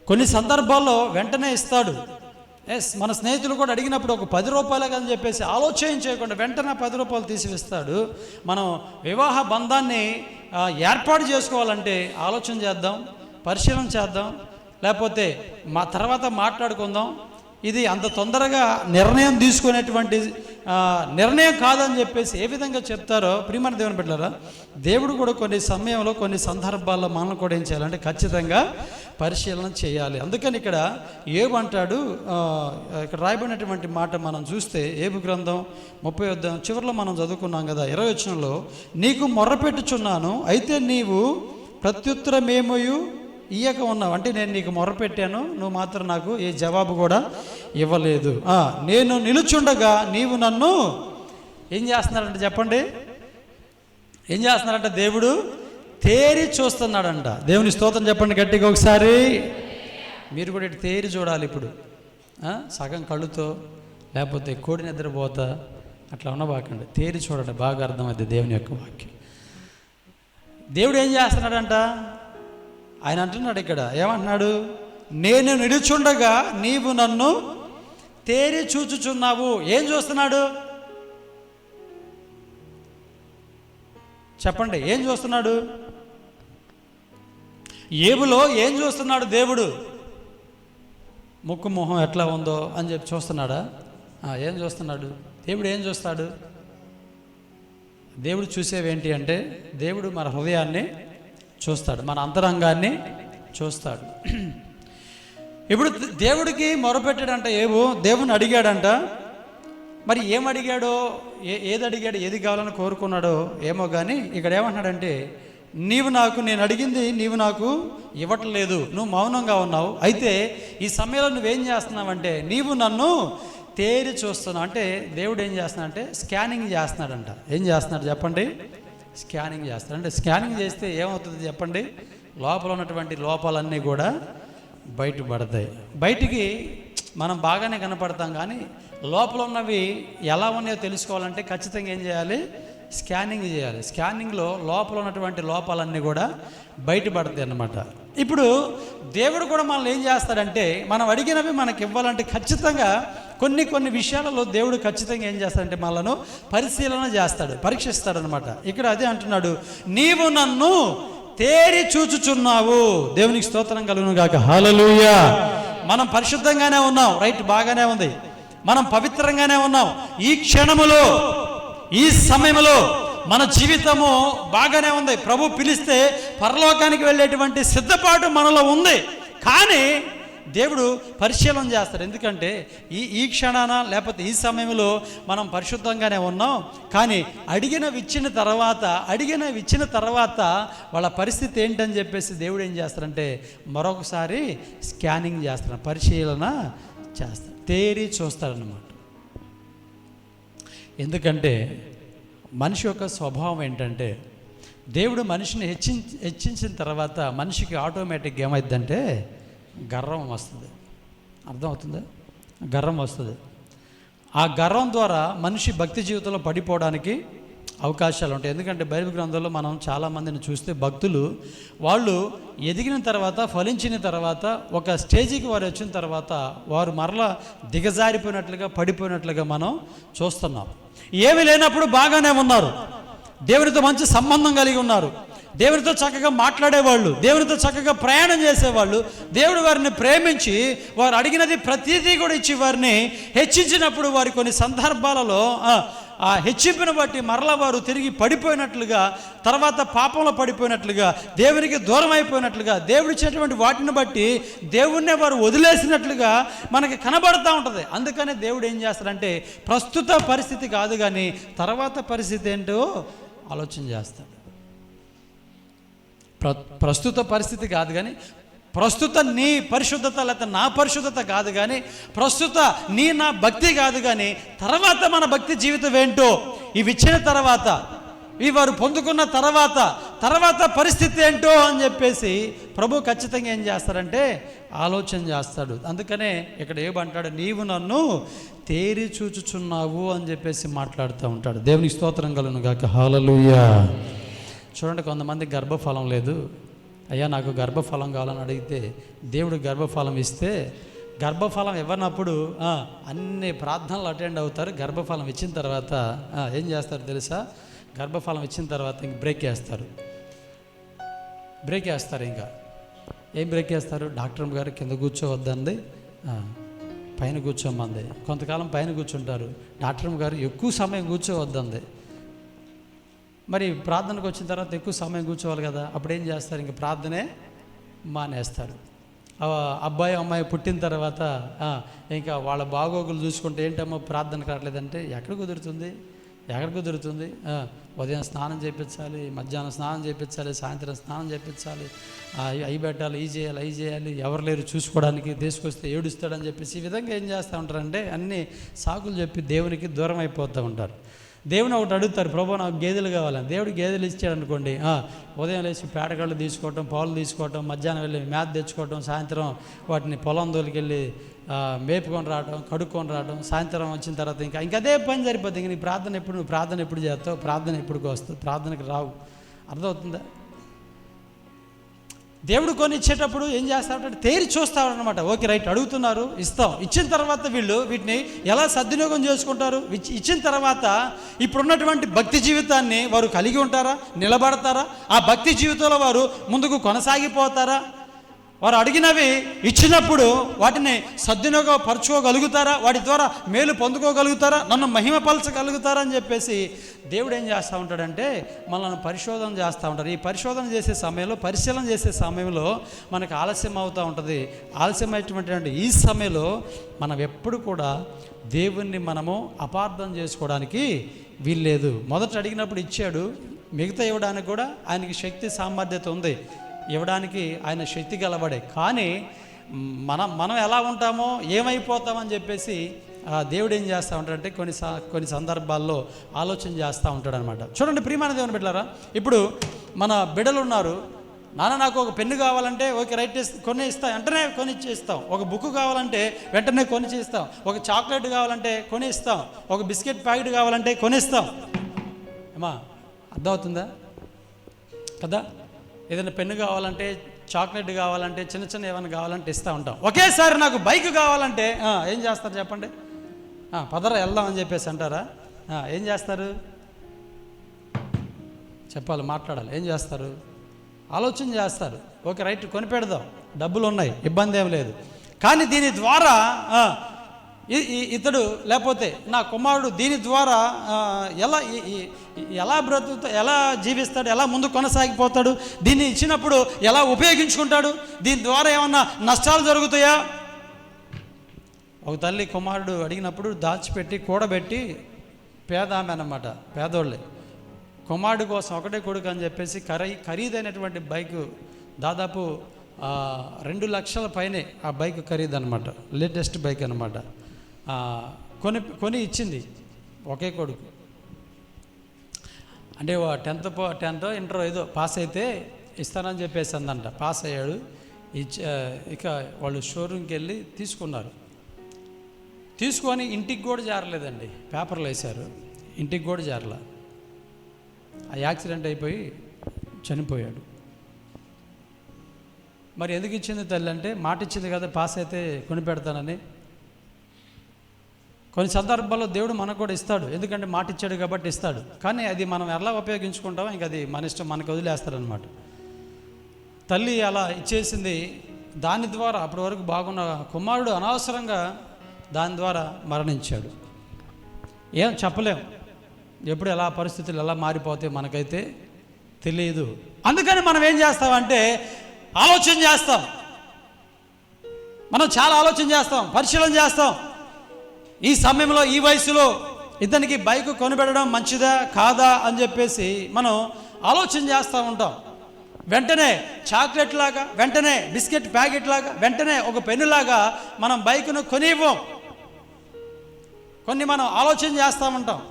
కొన్ని సందర్భాల్లో వెంటనే ఇస్తాడు. మన స్నేహితులు కూడా అడిగినప్పుడు ఒక 10 రూపాయలు అని చెప్పేసి ఆలోచన చేయకుండా వెంటనే 10 రూపాయలు తీసివేస్తాడు. మనం వివాహ బంధాన్ని ఏర్పాటు చేసుకోవాలంటే ఆలోచన చేద్దాం, పరిశీలన చేద్దాం, లేకపోతే తర్వాత మాట్లాడుకుందాం. ఇది అంత తొందరగా నిర్ణయం తీసుకునేటువంటి నిర్ణయం కాదని చెప్పేసి ఏ విధంగా చెప్తారో, ప్రియమైన దేవుని బిడ్డలారా, దేవుడు కూడా కొన్ని సమయంలో, కొన్ని సందర్భాల్లో మనం కూడా ఏం చేయాలంటే ఖచ్చితంగా పరిశీలన చేయాలి. అందుకని ఇక్కడ ఏబు అంటాడు, ఇక్కడ రాయబడినటువంటి మాట మనం చూస్తే ఏబు గ్రంథం 30వ చివరిలో మనం చదువుకున్నాం కదా, 20వ వచనంలో, నీకు మొర్రపెట్టుచున్నాను, అయితే నీవు ప్రత్యుత్తరమేమయు ఇయ్యక ఉన్నావు. అంటే నేను నీకు మొర్రపెట్టాను, నువ్వు మాత్రం నాకు ఏ జవాబు కూడా ఇవ్వలేదు. నేను నిలుచుండగా నీవు నన్ను ఏం చేస్తున్నాడంటే చెప్పండి, ఏం చేస్తున్నాడంట? దేవుడు తేరి చూస్తున్నాడంట. దేవుని స్తోత్రం చెప్పండి గట్టిగా ఒకసారి. మీరు కూడా ఇటు తేరి చూడాలి. ఇప్పుడు సగం కళ్ళుతో, లేకపోతే కోడి నిద్రపోతా అట్లా ఉండబాకండి, తేరి చూడండి, బాగా అర్థమైంది దేవుని యొక్క వాక్యం. దేవుడు ఏం చేస్తున్నాడంట? ఆయన అంటున్నాడు ఇక్కడ, ఏమంటున్నాడు? నేను నిలుచుండగా నీవు నన్ను తేరి చూచుచున్నావు. ఏం చూస్తున్నాడు చెప్పండి? ఏం చూస్తున్నాడు? ఏబులో ఏం చూస్తున్నాడు దేవుడు? ముక్కు మొహం ఎట్లా ఉందో అని చెప్పి చూస్తున్నాడా? ఏం చూస్తున్నాడు దేవుడు? ఏం చూస్తాడు దేవుడు? చూసేవేంటి అంటే దేవుడు మన హృదయాన్ని చూస్తాడు, మన అంతరంగాన్ని చూస్తాడు. ఇప్పుడు దేవుడికి మొరపెట్టాడంట, దేవుని అడిగాడంట. మరి ఏమడిగాడో, ఏది అడిగాడు, ఏది కావాలని కోరుకున్నాడో ఏమో కానీ ఇక్కడ ఏమంటున్నాడంటే, నేను అడిగింది నీవు నాకు ఇవ్వట్లేదు, నువ్వు మౌనంగా ఉన్నావు. అయితే ఈ సమయంలో నువ్వేం చేస్తున్నావంటే నీవు నన్ను తేరి చూస్తున్నావు. అంటే దేవుడు ఏం చేస్తున్నాడు అంటే స్కానింగ్ చేస్తున్నాడంట. ఏం చేస్తున్నాడు చెప్పండి? స్కానింగ్ చేస్తాడు. అంటే స్కానింగ్ చేస్తే ఏమవుతుంది చెప్పండి? లోపల ఉన్నటువంటి లోపాలన్నీ కూడా బయటపడతాయి. బయటికి మనం బాగానే కనపడతాం, కానీ లోపల ఉన్నవి ఎలా ఉన్నాయో తెలుసుకోవాలంటే ఖచ్చితంగా ఏం చేయాలి? స్కానింగ్ చేయాలి. స్కానింగ్లో లోపల ఉన్నటువంటి లోపాలన్నీ కూడా బయటపడతాయి అన్నమాట. ఇప్పుడు దేవుడు కూడా మనల్ని ఏం చేస్తాడంటే, మనం అడిగినవి మనకి ఇవ్వాలంటే ఖచ్చితంగా కొన్ని విషయాలలో దేవుడు ఖచ్చితంగా ఏం చేస్తాడంటే మనలను పరిశీలన చేస్తాడు, పరీక్షిస్తాడు అనమాట. ఇక్కడ అదే అంటున్నాడు, నీవు నన్ను తేరి చూచుచున్నావు. దేవునికి స్తోత్రం కలుగును గాక. హల్లెలూయా. మనం పరిశుద్ధంగానే ఉన్నాం, రైట్, బాగానే ఉంది. మనం పవిత్రంగానే ఉన్నాం. ఈ క్షణములో, ఈ సమయంలో మన జీవితము బాగానే ఉంది. ప్రభు పిలిస్తే పరలోకానికి వెళ్ళేటువంటి సిద్ధపాటు మనలో ఉంది. కానీ దేవుడు పరిశీలన చేస్తాడు. ఎందుకంటే ఈ క్షణాన లేకపోతే ఈ సమయంలో మనం పరిశుద్ధంగానే ఉన్నాం, కానీ అడిగినవి ఇచ్చిన తర్వాత వాళ్ళ పరిస్థితి ఏంటని చెప్పేసి దేవుడు ఏం చేస్తాడంటే మరొకసారి స్కానింగ్ చేస్తాడు, పరిశీలన చేస్తాడు, తేరి చూస్తాడన్నమాట. ఎందుకంటే మనిషి యొక్క స్వభావం ఏంటంటే, దేవుడు మనిషిని హెచ్చించిన తర్వాత మనిషికి ఆటోమేటిక్గా ఏమైందంటే గర్వం వస్తుంది. అర్థమవుతుందా? గర్వం వస్తుంది. ఆ గర్వం ద్వారా మనిషి భక్తి జీవితంలో పడిపోవడానికి అవకాశాలు ఉంటాయి. ఎందుకంటే బైబిల్ గ్రంథంలో మనం చాలామందిని చూస్తే భక్తులు వాళ్ళు ఎదిగిన తర్వాత, ఫలించిన తర్వాత, ఒక స్టేజికి వారు వచ్చిన తర్వాత వారు మరలా దిగజారిపోయినట్లుగా, పడిపోయినట్లుగా మనం చూస్తున్నాం. ఏమీ లేనప్పుడు బాగానే ఉన్నారు, దేవునితో మంచి సంబంధం కలిగి ఉన్నారు, దేవునితో చక్కగా మాట్లాడేవాళ్ళు, దేవునితో చక్కగా ప్రయాణం చేసేవాళ్ళు. దేవుడు వారిని ప్రేమించి వారు అడిగినది ప్రతిదీ కూడా ఇచ్చి వారిని హెచ్చించినప్పుడు వారి కొన్ని సందర్భాలలో ఆ హెచ్చింపును బట్టి మరలా వారు తిరిగి పడిపోయినట్లుగా, తర్వాత పాపంలో పడిపోయినట్లుగా, దేవునికి దూరం అయిపోయినట్లుగా, దేవుడు ఇచ్చేటువంటి వాటిని బట్టి దేవుణ్ణే వారు వదిలేసినట్లుగా మనకి కనబడుతూ ఉంటుంది. అందుకనే దేవుడు ఏం చేస్తాడంటే ప్రస్తుత పరిస్థితి కాదు కానీ తర్వాత పరిస్థితి ఏంటో ఆలోచన చేస్తాడు. ప్రస్తుత పరిస్థితి కాదు కానీ, ప్రస్తుత నీ పరిశుద్ధత లేకపోతే నా పరిశుద్ధత కాదు కానీ, ప్రస్తుత నా భక్తి కాదు కానీ, తర్వాత మన భక్తి జీవితం ఏంటో, ఇవి ఇచ్చిన తర్వాత, ఇవి వారు పొందుకున్న తర్వాత పరిస్థితి ఏంటో అని చెప్పేసి ప్రభు ఖచ్చితంగా ఏం చేస్తారంటే ఆలోచన చేస్తాడు. అందుకనే ఇక్కడ ఏమంటాడు, నీవు నన్ను తేరి చూచుచున్నావు అని చెప్పేసి మాట్లాడుతూ ఉంటాడు. దేవునికి స్తోత్రం కలుగును గాక. హల్లెలూయా. చూడండి, కొంతమంది గర్భఫలం లేదు, అయ్యా నాకు గర్భఫలం కావాలని అడిగితే దేవుడు గర్భఫలం ఇస్తే, గర్భఫలం ఇవ్వనప్పుడు అన్ని ప్రార్థనలు అటెండ్ అవుతారు. గర్భఫలం ఇచ్చిన తర్వాత ఏం చేస్తారు తెలుసా? గర్భఫలం ఇచ్చిన తర్వాత ఇంక బ్రేక్ వేస్తారు. ఇంకా ఏం బ్రేక్ వేస్తారు? డాక్టర్ గారు కింద కూర్చోవద్దండి, పైన కూర్చోమంది. కొంతకాలం పైన కూర్చుంటారు. డాక్టర్ గారు ఎక్కువ సమయం కూర్చోవద్దంది. మరి ప్రార్థనకు వచ్చిన తర్వాత ఎక్కువ సమయం కూర్చోవాలి కదా, అప్పుడు ఏం చేస్తారు? ఇంక ప్రార్థనే మానేస్తారు. అబ్బాయి అమ్మాయి పుట్టిన తర్వాత ఇంకా వాళ్ళ బాగోగులు చూసుకుంటే, ఏంటమ్మో ప్రార్థనకు రావట్లేదంటే ఎక్కడ కుదురుతుంది? ఉదయం స్నానం చేయించాలి, మధ్యాహ్నం స్నానం చేయించాలి, సాయంత్రం స్నానం చేయించాలి, అవి పెట్టాలి, అవి చేయాలి, ఎవరు లేరు చూసుకోవడానికి, తీసుకొస్తే ఏడుస్తాడని చెప్పేసి ఈ విధంగా ఏం చేస్తూ ఉంటారంటే అన్ని సాకులు చెప్పి దేవునికి దూరం అయిపోతూ ఉంటారు. దేవుని ఒకటి అడుగుతారు, ప్రభు నాకు గేదెలు కావాలని. దేవుడు గేదెలు ఇచ్చాడు అనుకోండి, ఉదయం లేచి పేడకళ్ళు తీసుకోవటం, పాలు తీసుకోవటం, మధ్యాహ్నం వెళ్ళి మేత తెచ్చుకోవటం, సాయంత్రం వాటిని పొలం దొలికెళ్ళి మేపుకొని రావడం, కడుక్కొని రావడం, సాయంత్రం వచ్చిన తర్వాత ఇంకా అదే పని సరిపోతుంది. ఇంక నీ నువ్వు ప్రార్థన ఎప్పుడు చేస్తావు, ప్రార్థన ఎప్పుడుకి వస్తావు, ప్రార్థనకు రావు. అర్థమవుతుందా? దేవుడు కొన్ని ఇచ్చేటప్పుడు ఏం చేస్తాడంటే తేరి చూస్తాడు అనమాట. ఓకే రైట్, అడుగుతున్నారు, ఇస్తాం. ఇచ్చిన తర్వాత వీళ్ళు వీటిని ఎలా సద్వినియోగం చేసుకుంటారు? ఇచ్చిన తర్వాత ఇప్పుడున్నటువంటి భక్తి జీవితాన్ని వారు కలిగి ఉంటారా? నిలబడతారా? ఆ భక్తి జీవితంలో వారు ముందుకు కొనసాగిపోతారా? వారు అడిగినవి ఇచ్చినప్పుడు వాటిని సద్వినియోగపరచుకోగలుగుతారా, వాటి ద్వారా మేలు పొందుకోగలుగుతారా, నన్ను మహిమపరచగలుగుతారా అని చెప్పేసి దేవుడు ఏం చేస్తూ ఉంటాడంటే మనల్ని పరిశోధన చేస్తూ ఉంటారు. ఈ పరిశోధన చేసే సమయంలో, పరిశీలన చేసే సమయంలో మనకు ఆలస్యం అవుతూ ఉంటుంది. ఆలస్యమైనటువంటి ఈ సమయంలో మనం ఎప్పుడు కూడా దేవుణ్ణి మనము అపార్థం చేసుకోవడానికి వీల్లేదు. మొదట అడిగినప్పుడు ఇచ్చాడు, మిగతా ఇవ్వడానికి కూడా ఆయనకి శక్తి సామర్థ్యత ఉంది, ఇవ్వడానికి ఆయన శక్తి గలవాడే. కానీ మనం ఎలా ఉంటామో ఏమైపోతామని చెప్పేసి దేవుడు ఏం చేస్తూ ఉంటాడంటే కొన్ని సందర్భాల్లో ఆలోచన చేస్తూ ఉంటాడు అనమాట. చూడండి ప్రియమైన దేవుని బిడ్డలారా, ఇప్పుడు మన బిడ్డలు ఉన్నారు. నాన్న నాకు ఒక పెన్ను కావాలంటే ఓకే రైట్ కొని ఇస్తాం, వెంటనే కొని ఇస్తాం. ఒక బుక్ కావాలంటే వెంటనే కొని ఇస్తాం. ఒక చాక్లెట్ కావాలంటే కొని ఇస్తాం. ఒక బిస్కెట్ ప్యాకెట్ కావాలంటే కొనిస్తాం. అమ్మా అర్థమవుతుందా కదా? ఏదైనా పెన్ను కావాలంటే, చాక్లెట్ కావాలంటే, చిన్న చిన్న ఏమైనా కావాలంటే ఇస్తూ ఉంటాం. ఒకేసారి నాకు బైక్ కావాలంటే ఏం చేస్తారు చెప్పండి? పదర వెళ్దాం అని చెప్పేసి అంటారా? ఏం చేస్తారు చెప్పాలి, మాట్లాడాలి. ఏం చేస్తారు? ఆలోచన చేస్తారు. ఓకే రైట్ కొని పెడదాం, డబ్బులు ఉన్నాయి, ఇబ్బంది ఏం లేదు. కానీ దీని ద్వారా ఇతడు లేకపోతే నా కుమారుడు దీని ద్వారా ఎలా ఎలా జీవిస్తాడు, ఎలా ముందు కొనసాగిపోతాడు, దీన్ని ఇచ్చినప్పుడు ఎలా ఉపయోగించుకుంటాడు, దీని ద్వారా ఏమన్నా నష్టాలు జరుగుతాయా? ఒక తల్లి కుమారుడు అడిగినప్పుడు దాచిపెట్టి కూడబెట్టి, పేద ఆమె అన్నమాట, పేదోళ్ళే, కుమారుడు కోసం ఒకటే కొడుకు అని చెప్పేసి ఖరీదైనటువంటి బైకు, దాదాపు 2 లక్షల పైనే ఆ బైక్ ఖరీదు అనమాట, లేటెస్ట్ బైక్ అనమాట. కొని ఇచ్చింది ఒకే కొడుకు. అంటే 10th ఇంటర్ ఏదో పాస్ అయితే ఇస్తానని చెప్పేసి అందంట. పాస్ అయ్యాడు. ఇక వాళ్ళు షోరూమ్కి వెళ్ళి తీసుకున్నారు. తీసుకొని ఇంటికి కూడా జారలేదండి, పేపర్లు వేశారు, ఇంటికి కూడా జారలా. ఆ యాక్సిడెంట్ అయిపోయి చనిపోయాడు. మరి ఎందుకు ఇచ్చింది తల్లి అంటే, మాట ఇచ్చింది కదా పాస్ అయితే కొని పెడతానని. కొన్ని సందర్భాల్లో దేవుడు మనకు కూడా ఇస్తాడు, ఎందుకంటే మాట ఇచ్చాడు కాబట్టి ఇస్తాడు. కానీ అది మనం ఎలా ఉపయోగించుకుంటామో ఇంక అది మన ఇష్టం, మనకు వదిలేస్తారనమాట. తల్లి అలా ఇచ్చేసింది. దాని ద్వారా అప్పటి వరకు బాగున్న కుమారుడు అనవసరంగా దాని ద్వారా మరణించాడు. ఏం చెప్పలేం, ఎప్పుడు ఎలా పరిస్థితులు ఎలా మారిపోతే మనకైతే తెలియదు. అందుకని మనం ఏం చేస్తామంటే ఆలోచన చేస్తాం. మనం చాలా ఆలోచన చేస్తాం, పరిశీలన చేస్తాం. ఈ సమయంలో, ఈ వయసులో ఇతనికి బైక్ కొనిపెట్టడం మంచిదా కాదా అని చెప్పేసి మనం ఆలోచన చేస్తూ ఉంటాం. వెంటనే చాక్లెట్ లాగా, వెంటనే బిస్కెట్ ప్యాకెట్ లాగా, వెంటనే ఒక పెన్నులాగా మనం బైక్ను కొనివ్వం. కొన్ని మనం ఆలోచన చేస్తూ ఉంటాం.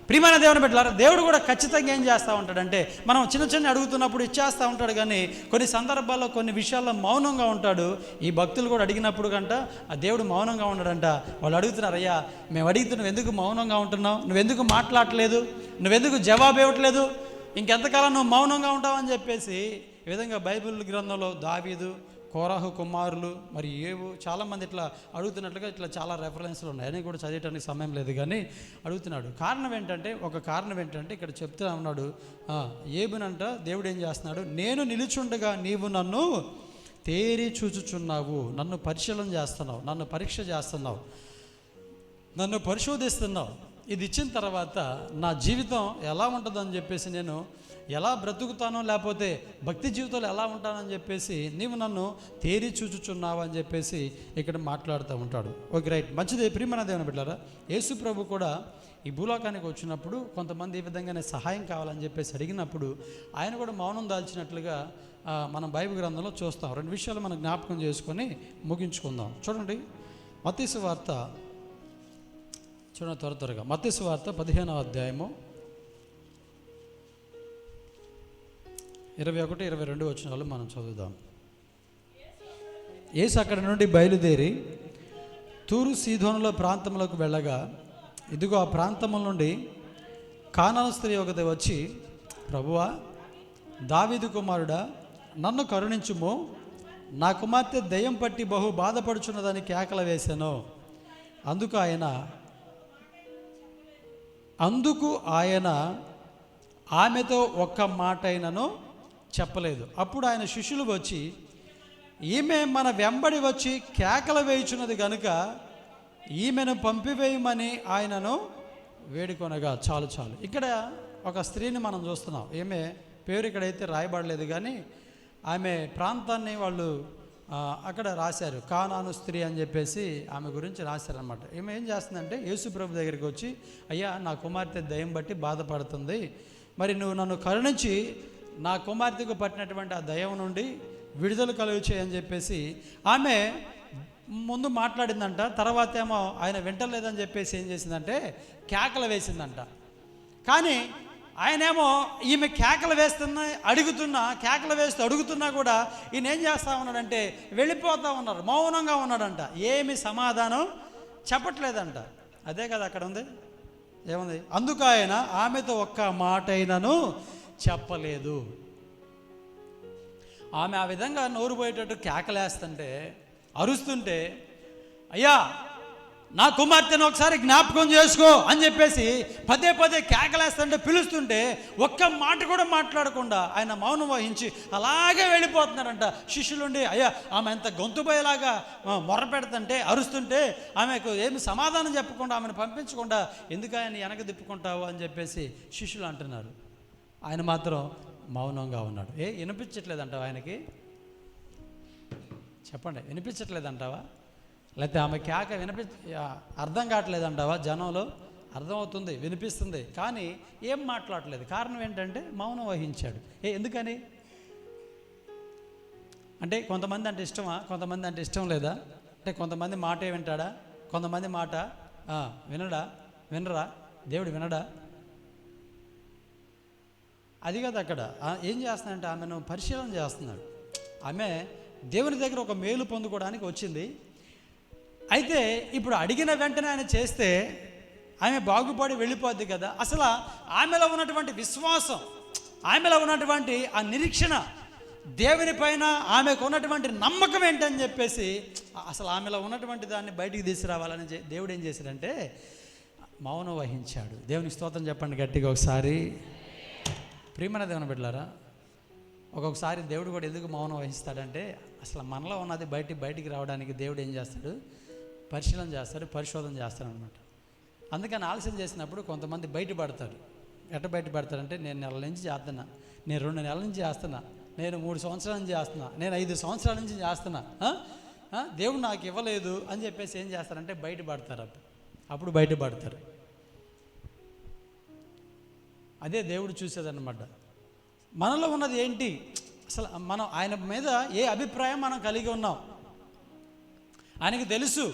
ప్రియమైన దేవుని బిడ్డలారా, దేవుడు కూడా ఖచ్చితంగా ఏం చేస్తూ ఉంటాడంటే, మనం చిన్న అడుగుతున్నప్పుడు ఇచ్చేస్తూ ఉంటాడు. కానీ కొన్ని సందర్భాల్లో కొన్ని విషయాల్లో మౌనంగా ఉంటాడు. ఈ భక్తులు కూడా అడిగినప్పుడు కంట ఆ దేవుడు మౌనంగా ఉండడంట. వాళ్ళు అడుగుతున్నారు, అయ్యా మేము అడిగితే నువ్వు ఎందుకు మౌనంగా ఉంటున్నావు, నువ్వెందుకు మాట్లాడలేదు, నువ్వెందుకు జవాబు ఇవ్వట్లేదు, ఇంకెంతకాలం నువ్వు మౌనంగా ఉంటావు అని చెప్పేసి ఈ విధంగా బైబిల్ గ్రంథంలో దావీదు, కోరాహు కుమారులు, మరి ఏవు చాలామంది ఇట్లా అడుగుతున్నట్లుగా ఇట్లా చాలా రెఫరెన్స్లు ఉన్నాయి. అని కూడా చదివటానికి సమయం లేదు కానీ అడుగుతున్నాడు. ఒక కారణం ఏంటంటే ఇక్కడ చెప్తూ ఉన్నాడు, ఏబునంట దేవుడు ఏం చేస్తున్నాడు, నేను నిలుచుండగా నీవు నన్ను తేరి చూచుచున్నావు, నన్ను పరిశీలన చేస్తున్నావు, నన్ను పరీక్ష చేస్తున్నావు, నన్ను పరిశోధిస్తున్నావు. ఇది ఇచ్చిన తర్వాత నా జీవితం ఎలా ఉంటుందని చెప్పేసి, నేను ఎలా బ్రతుకుతానో లేకపోతే భక్తి జీవితంలో ఎలా ఉంటానని చెప్పేసి నీవు నన్ను తేరి చూచుచున్నావు అని చెప్పేసి ఇక్కడ మాట్లాడుతూ ఉంటాడు. ఓకే రైట్, మంచిది. ప్రియమైన దేవుని బిడ్డలారా, యేసు ప్రభు కూడా ఈ భూలోకానికి వచ్చినప్పుడు కొంతమంది ఈ విధంగానే సహాయం కావాలని చెప్పేసి అడిగినప్పుడు ఆయన కూడా మౌనం దాల్చినట్లుగా మనం బైబిల్ గ్రంథంలో చూస్తాం. 2 విషయాలు మనం జ్ఞాపకం చేసుకొని ముగించుకుందాం. చూడండి మత్తయి సువార్త, చూడండి త్వరగా మత్తయి సువార్త 15వ అధ్యాయము 21-22 వచనాలు మనం చదువుదాం. యేసు అక్కడి నుండి బయలుదేరి తూరు సీదోనుల ప్రాంతంలోకి వెళ్ళగా, ఇదిగో ఆ ప్రాంతముల నుండి కానాను స్త్రీ ఒకటి వచ్చి, ప్రభువా, దావీదు కుమారుడా, నన్ను కరుణించుము, నా కుమార్తె దయ్యం పట్టి బహు బాధపడుచున్నదని కేకలు వేశాను. అందుకు ఆయన ఆమెతో ఒక్క మాట అయినను చెప్పలేదు. అప్పుడు ఆయన శిష్యులు వచ్చి ఈమె మన వెంబడి వచ్చి కేకలు వేయుచున్నది కనుక ఈమెను పంపివేయమని ఆయనను వేడుకొనగా. చాలు చాలు. ఇక్కడ ఒక స్త్రీని మనం చూస్తున్నాం. ఈమె పేరు ఇక్కడైతే రాయబడలేదు, కానీ ఆమె ప్రాంతాన్ని వాళ్ళు అక్కడ రాశారు, కానాను స్త్రీ అని చెప్పేసి ఆమె గురించి రాశారనమాట. ఈమె ఏం చేస్తుందంటే యేసు ప్రభు దగ్గరికి వచ్చి, అయ్యా నా కుమార్తె దయ్యం బట్టి బాధపడుతుంది, మరి నువ్వు నన్ను కరుణించి నా కుమార్తెకు పట్టినటువంటి ఆ దయ్యం నుండి విడుదల కలుగు చేయని చెప్పేసి ఆమె ముందు మాట్లాడిందంట. తర్వాత ఏమో ఆయన వింటలేదని చెప్పేసి ఏం చేసిందంటే కేకలు వేసిందంట. కానీ ఆయనేమో ఈమె కేకలు కేకలు వేస్తూ అడుగుతున్నా కూడా ఈయన ఏం చేస్తూ ఉన్నాడంటే వెళ్ళిపోతూ ఉన్నారు, మౌనంగా ఉన్నాడంట, ఏమి సమాధానం చెప్పట్లేదంట. అదే కదా అక్కడ ఉంది, ఏముంది, అందుకు ఆయన ఆమెతో ఒక్క మాట అయినను చెప్పలేదు. ఆమె ఆ విధంగా నోరు పోయేటట్టు కేకలేస్తుంటే, అరుస్తుంటే, అయ్యా నా కుమార్తెను ఒకసారి జ్ఞాపకం చేసుకో అని చెప్పేసి పదే పదే కేకలేస్తుంటే, పిలుస్తుంటే ఒక్క మాట కూడా మాట్లాడకుండా ఆయన మౌనం వహించి అలాగే వెళ్ళిపోతున్నారంట. శిష్యులుండి, అయ్యా ఆమె ఎంత గొంతుపోయేలాగా మొర్ర పెడుతుంటే, అరుస్తుంటే ఆమెకు ఏమి సమాధానం చెప్పకుండా ఆమెను పంపించకుండా ఎందుకు ఆయన వెనక తిప్పుకుంటావు అని చెప్పేసి శిష్యులు అంటున్నారు. ఆయన మాత్రం మౌనంగా ఉన్నాడు. వినిపించట్లేదంటావా ఆయనకి? చెప్పండి, వినిపించట్లేదంటావా? లేకపోతే ఆమె కేక అర్థం కావట్లేదంటావా? జనంలో అర్థమవుతుంది, వినిపిస్తుంది, కానీ ఏం మాట్లాడలేదు. కారణం ఏంటంటే మౌనం వహించాడు. ఎందుకని అంటే కొంతమంది అంటే ఇష్టమా, కొంతమంది అంటే ఇష్టం లేదా? అంటే కొంతమంది మాటే వింటాడా, కొంతమంది మాట వినరా? దేవుడు వినడా? అది కదా అక్కడ ఏం చేస్తున్నాడంటే ఆమెను పరిశీలన చేస్తున్నాడు. ఆమె దేవుని దగ్గర ఒక మేలు పొందుకోవడానికి వచ్చింది. అయితే ఇప్పుడు అడిగిన వెంటనే ఆయన చేస్తే ఆమె బాగుపడి వెళ్ళిపోద్ది కదా. అసలు ఆమెలో ఉన్నటువంటి విశ్వాసం, ఆమెలో ఉన్నటువంటి ఆ నిరీక్షణ, దేవుని పైన ఆమెకు ఉన్నటువంటి నమ్మకం ఏంటని చెప్పేసి అసలు ఆమెలో ఉన్నటువంటి దాన్ని బయటికి తీసుకురావాలని దేవుడు ఏం చేశాడంటే మౌనం వహించాడు. దేవునికి స్తోత్రం చెప్పండి గట్టిగా ఒకసారి. ప్రియమైన దేవుని బిడ్డలారా, ఒక్కొక్కసారి దేవుడు కూడా ఎందుకు మౌనం వహిస్తాడంటే అసలు మనలో ఉన్నది బయటికి రావడానికి దేవుడు ఏం చేస్తాడు, పరిశీలన చేస్తాడు, పరిశోధన చేస్తాడు అనమాట. అందుకని ఆలస్యం చేసినప్పుడు కొంతమంది బయటపడతారు. ఎట్ట బయటపడతారంటే, నేను నెల నుంచి చేస్తున్నా, నేను 2 నెలల నుంచి చేస్తున్నా, నేను 3 సంవత్సరాల నుంచి చేస్తున్నా, నేను 5 సంవత్సరాల నుంచి చేస్తున్నా, దేవుడు నాకు ఇవ్వలేదు అని చెప్పేసి ఏం చేస్తారంటే బయటపడతారు. అప్పుడు బయటపడతారు. అదే దేవుడు చూసేదన్నమాట. మనలో ఉన్నది ఏంటి, అసలు మనం ఆయన మీద ఏ అభిప్రాయం మనం కలిగి ఉన్నాం ఆయనకి తెలుసు.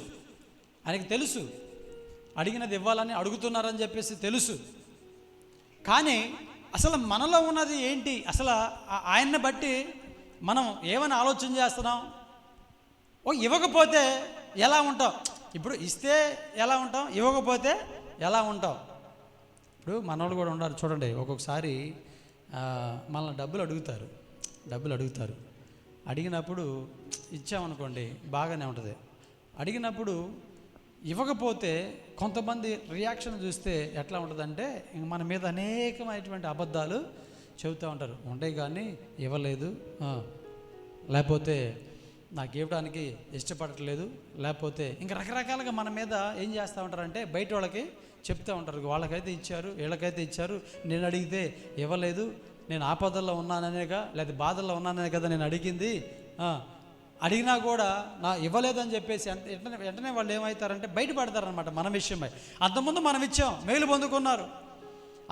అడిగినది ఇవ్వాలని అడుగుతున్నారని చెప్పేసి తెలుసు. కానీ అసలు మనలో ఉన్నది ఏంటి, అసలు ఆయన్ని బట్టి మనం ఏమని ఆలోచన చేస్తున్నాం? ఇవ్వకపోతే ఎలా ఉంటాం? ఇప్పుడు ఇస్తే ఎలా ఉంటాం, ఇవ్వకపోతే ఎలా ఉంటాం? ఇప్పుడు మనోళ్ళు కూడా ఉన్నారు చూడండి, ఒక్కొక్కసారి మనల్ని డబ్బులు అడుగుతారు. అడిగినప్పుడు ఇచ్చామనుకోండి బాగానే ఉంటుంది. అడిగినప్పుడు ఇవ్వకపోతే కొంతమంది రియాక్షన్ చూస్తే ఎట్లా ఉంటుందంటే మన మీద అనేకమైనటువంటి అబద్ధాలు చెబుతూ ఉంటారు. ఉంటాయి కానీ ఇవ్వలేదు, లేకపోతే నాకు ఇవ్వడానికి ఇష్టపడట్లేదు, లేకపోతే ఇంకా రకరకాలుగా మన మీద ఏం చేస్తూ ఉంటారంటే బయట వాళ్ళకి చెప్తూ ఉంటారు. వాళ్ళకైతే ఇచ్చారు, వీళ్ళకైతే ఇచ్చారు, నేను అడిగితే ఇవ్వలేదు, నేను ఆపదల్లో ఉన్నాననేగా లేదా బాధల్లో ఉన్నాననే కదా నేను అడిగింది, అడిగినా కూడా నా ఇవ్వలేదని చెప్పేసి వెంటనే వాళ్ళు ఏమవుతారంటే బయటపడతారనమాట మన విషయమై. అంతకుముందు మనం ఇచ్చాం, మేలు పొందుకున్నారు,